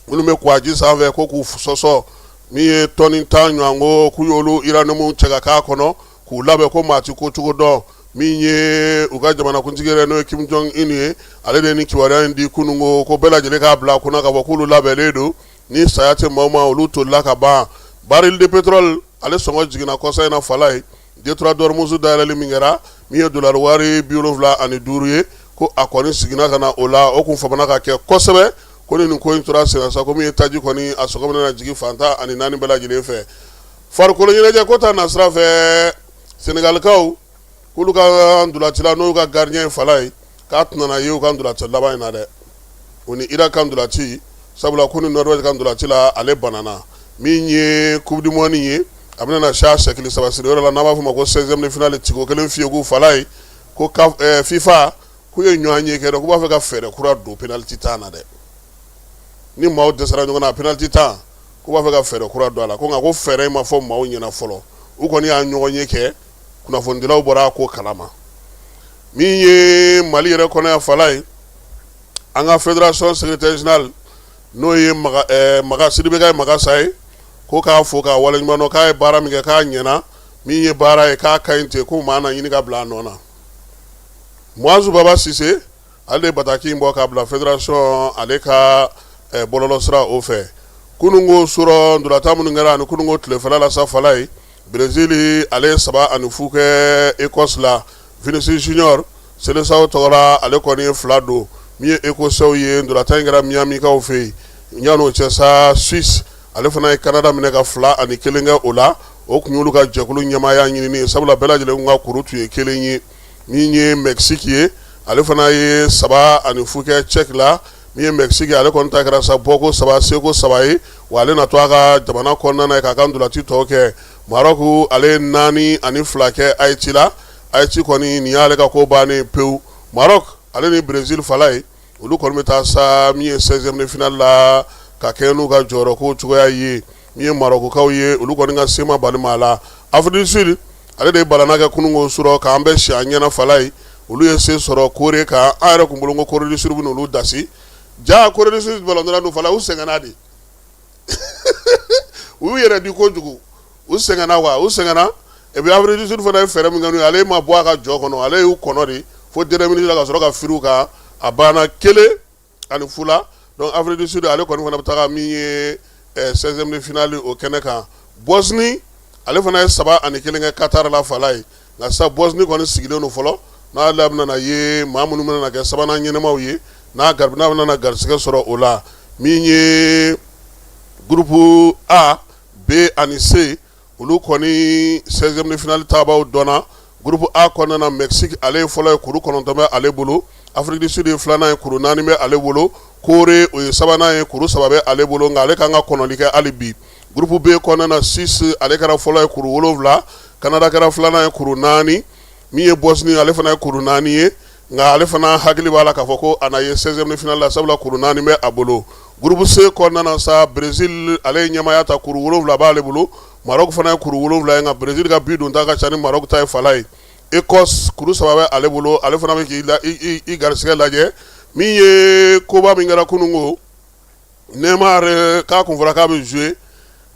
minnu bɛ kuwaji sanfɛ ko k'u sɔsɔ min ye tɔni 10 ɲɔgɔn ko k'u y'olu uranium cɛ ka k'a kɔnɔ k'u labɛn ko maa ti ko cogo dɔn min ye u ka jamanakuntigi yɛrɛ n'o ye Kim Jong Un ye ale de ye nin kibaruya in di kunungo ko bɛɛ lajɛlen k'a bila kunna ka fɔ k'olu labɛnlen don ni saya tɛ maa o maa olu tolila ka ban baril de pétrole ale sɔngɔ jiginna kɔsa in na fala ye Detroit d'Ormuz dayɛlɛli min kɛra min ye $75 ye ko a kɔni sigina ka na o la o kun famana ka kɛ kosɛbɛ ko nin ko in tora sen sa ko min ye taji kɔni a sɔgɔ bɛna jigin fantan ani 4 bɛɛ lajɛlen fɛ farikolo ɲɛnajɛ ko ta nasira fɛ Senegalikaw k'olu ka ndolatila n'u ka gardien ye fala ye k'a tɛna ye u ka ndolatɛ laban in na dɛ o ni Irak ka ndolati sabula ko ni Norvège ka ndolati la ale banana min ye coupe du monde ye a bɛna na siya sɛkili 3 siri yɔrɔ la n'a b'a fɔ ma ko 16e de finale tigo kelen fiye k'u fala ye ko FIFA k'u ye ɲɔgɔn ye kɛ dɛ k'u b'a fɛ ka fɛɛrɛ kura don penalty tan na dɛ ni maaw dɛsɛra ɲɔgɔn na penalty tan k'u b'a fɛ ka fɛɛrɛ kura don a la ko nka ko fɛɛrɛ in ma fɔ maaw ɲɛna fɔlɔ u kɔni y'a ɲɔgɔn ye kɛ kunnafonidilaw bɔra a ko kalama min ye Mali yɛrɛ kɔnɔ ya fala ye an ka fédération secrétaire général n'o ye Sidibé Maga Saye ko k'a fo k'a waleɲuman dɔn k'a ye baara min kɛ k'a ɲɛna min ye baara ye k'a ka ɲi ten ko maa na ɲini ka bila a nɔ na Muazu Baba Sise ale de bataki in bɔ k'a bila fédération ale ka bɔlɔlɔ sira o fɛ kunungo sɔrɔ ndolata minnu kɛra ani kunungo tilefɛla la sa fala ye Brésil ale 3-0 kɛ Écosse la Vinicius Junior Selesaw tɔgɔra ale kɔni ye 2 don min ye Écossais ye ndolata in kɛra Miami kaw fɛ yen ɲan'o cɛ sa Suisse ale fana ye Canada minɛ ka 2-1 kɛ o la o kun y'olu ka jɛkulu ɲɛmaaya ɲinini sabula bɛɛ lajɛlen ka kuru tun ye kelen ye min ye Mexique ye ale fana ye 3-0 kɛ Czech la min ye Mexique ale kɔni ta kɛra sa bɔko 3 seko 3 ye wa ale na to a ka jamana kɔnɔna na k'a ka ndolati tɔ kɛ Maroc ale 4-2 kɛ Haïti la Haïti kɔni nin y'ale ka ko bannen pewu Maroc ale ni Brésil fala ye olu kɔni bɛ taa sa min ye 16e de finale la ka kɛ n'u ka jɔyɔrɔ ko cogoya ye min ye Marocains ye olu kɔni ka sema bali maa la Afrique du Sud ale de ye balana kɛ kunungo sɔrɔ k'an bɛ si a ɲɛna fala ye olu ye se sɔrɔ Corée kan an yɛrɛ kun bolo ko Corée du Sud bɛ n'olu dasi ja Corée du Sud ballon d'or fala u sɛgɛnna de u yɛrɛ di kojugu u sɛgɛnna wa u sɛgɛnna et puis Afrique du Sud fana ye fɛɛrɛ min kɛ n'u ye ale ma bɔ a ka jɔ kɔnɔ ale y'u kɔnɔ de fo dernière minute la ka sɔrɔ ka firiw kan a banna 1-2 donc Afrique du Sud ale kɔni fana bɛ taga min ye 16e de finale o kɛnɛ kan Bosnie ale fana ye 3-1 kɛ Qatar la fala ye nka sa Bosnie kɔni sigilen don fɔlɔ n'a bɛna na ye maa minnu bɛna na kɛ sabanan ɲɛnɛmaw ye n'a bɛna na garisɛgɛ sɔrɔ o la min ye groupe A B ani C olu kɔni 16e de finale taabaw dɔnna groupe A kɔnɔna na Mexique ale ye fɔlɔ ye kuru 9 bɛ ale bolo Afrique du Sud ye 2nan ye kuru 4 bɛ ale bolo kore o ye sabanan ye kuru saba bɛ ale bolo nka ale kan ka kɔnɔli kɛ hali bi groupe B kɔnɔna na 6 ale kɛra fɔlɔ ye kuru 7 Canada kɛra filanan ye kuru 4 min ye Bosnie ale fana ye kuru 4 ye nka ale fana hakili b'a la k'a fɔ ko a na ye 16e finale la sabula kuru 4 bɛ a bolo groupe C kɔnɔna na sa Brésil ale ye ɲɛmaya ta kuru 7 b'ale bolo Maroc fana ye kuru 7 ye nka Brésil ka bi don ta ka ca ni Maroc ta ye fala ye Écosse kuru 3 bɛ ale bolo ale fana bɛ k'i garisɛgɛ lajɛ min ye koba min kɛra kunungo Neymar k'a kun fɔra k'a bɛ jouer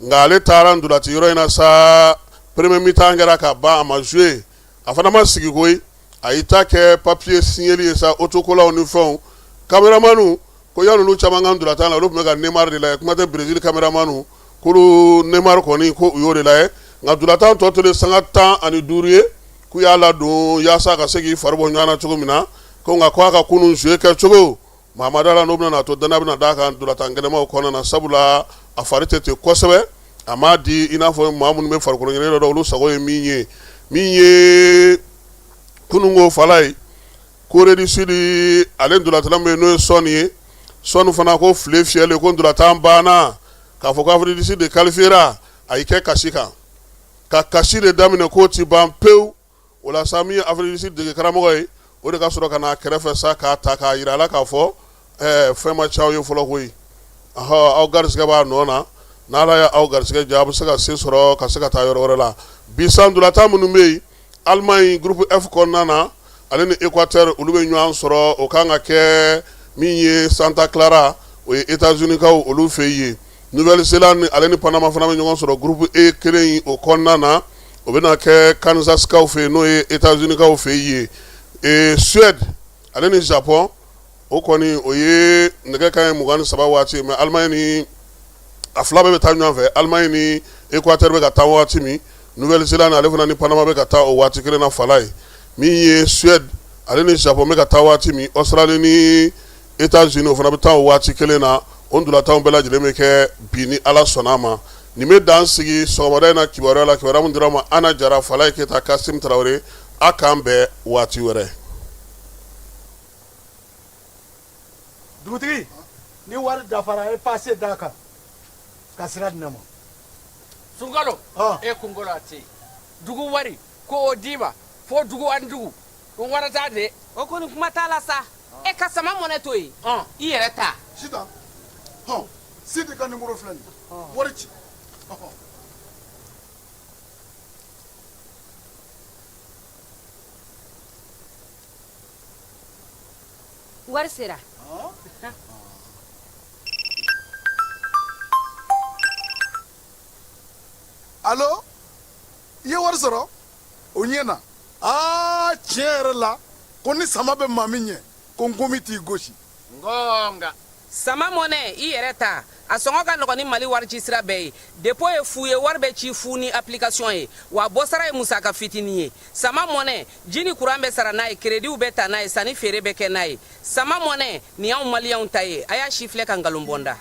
nka ale taara ndolati yɔrɔ in na sa premier mi-temps kɛra ka ban a ma jouer a fana ma sigi koyi a y'i ta kɛ papier signeli ye sa autocollants ni fɛnw caméramanu ko yan'olu caman ka ndolatan la olu tun bɛ ka Neymar de lajɛ kuma tɛ Brésil caméramanu k'olu Neymar kɔni ko u y'o de lajɛ nka ndolatan tɔ tolen sanga 15 ye k'u y'a ladon yaasa ka se k'i fari bɔ ɲɔgɔn na cogo min na ko nka ko a ka kunun jouer kɛcogo Mahamadu Ala n'o bɛna to danaya bɛna d'a kan ndolatan gɛlɛmaw kɔnɔna na sabula a fari tɛ ten kosɛbɛ a m'a di i n'a fɔ maa minnu bɛ farikolo ɲɛnajɛ dɔ olu sago ye min ye kunungo fala ye Corée du Sud ale ndolatan bɛ n'o ye Sɔni ye Sɔni fana ko file fiyɛli ko ndolatan banna k'a fɔ ko Afrique du Sud de qualifiera a y'i kɛ kasi kan ka kasi de daminɛ k'o ti ban pewu o la sa min ye Afrique du Sud dege karamɔgɔ ye o de ka sɔrɔ ka na kɛrɛfɛ sa k'a ta k'a yira a la k'a fɔ fɛn ma ca aw ye fɔlɔ koyi aw garisɛgɛ b'a nɔ na n'Ala y'aw garisɛgɛ diya a bɛ se ka se sɔrɔ ka se ka taa yɔrɔ wɛrɛ la bi sa ndolatan minnu bɛ yen Allemagne groupe F kɔnɔna na ale ni Équateur olu bɛ ɲɔgɔn sɔrɔ o kan ka kɛ min ye Santa Clara o ye États-Unis kaw olu fɛ yen Nouvelle-Zélande ale ni Panama fana bɛ ɲɔgɔn sɔrɔ groupe E kelen o kɔnɔna na o bɛna kɛ Kansas kaw fɛ yen n'o ye États-Unis kaw fɛ yen Suède ale ni Japon o kɔni o ye nɛgɛ kanɲɛ 23 waati mais Allemagne ni a fila bɛɛ bɛ taa ɲɔgɔn fɛ Allemagne ni Équateur bɛ ka taa waati min Nouvelle-Zélande ale fana ni Panama bɛ ka taa o waati kelen na fala ye min ye Suède ale ni Japon bɛ ka taa waati min Australie ni États-Unis o fana bɛ taa o waati kelen na o ndolatanw bɛɛ lajɛlen bɛ kɛ bi ni Ala sɔnna a ma nin bɛ dan sigi sɔgɔmada in na kibaruya la kibaruya min dira ma Ana Jara Falaye Keta Kasim Traoré a k'an bɛɛ waati wɛrɛ. Dugutigi ni wari dafara e passe d'a kan ka sira di ne ma. Sunkalo e kunkolo a tɛ yen dugu wari ko o d'i ma fo dugu ani dugu o wari t'a de. O kɔni kuma t'a la sa e ka sama mɔnɛ to yen i yɛrɛ ta. Sitan Sidi ka numéro filɛ nin ye wari ci. Wari sera. Allo i ye wari sɔrɔ o ɲɛ na tiɲɛ yɛrɛ la ko ni sama bɛ maa min ɲɛ ko n komi t'i gosi. Ngonga sama mɔnɛ i yɛrɛ ta a sɔngɔ ka nɔgɔn ni Mali wari ci sira bɛɛ ye dépôt ye fu ye wari bɛ ci fu ni application ye wa bɔ sara ye musaka fitinin ye sama mɔnɛ ji ni courant bɛ sara n'a ye crédit bɛ ta n'a ye sanni feere bɛ kɛ n'a ye sama mɔnɛ nin y'anw maliyɛnw ta ye a y'a si filɛ ka nkalon bɔ n da.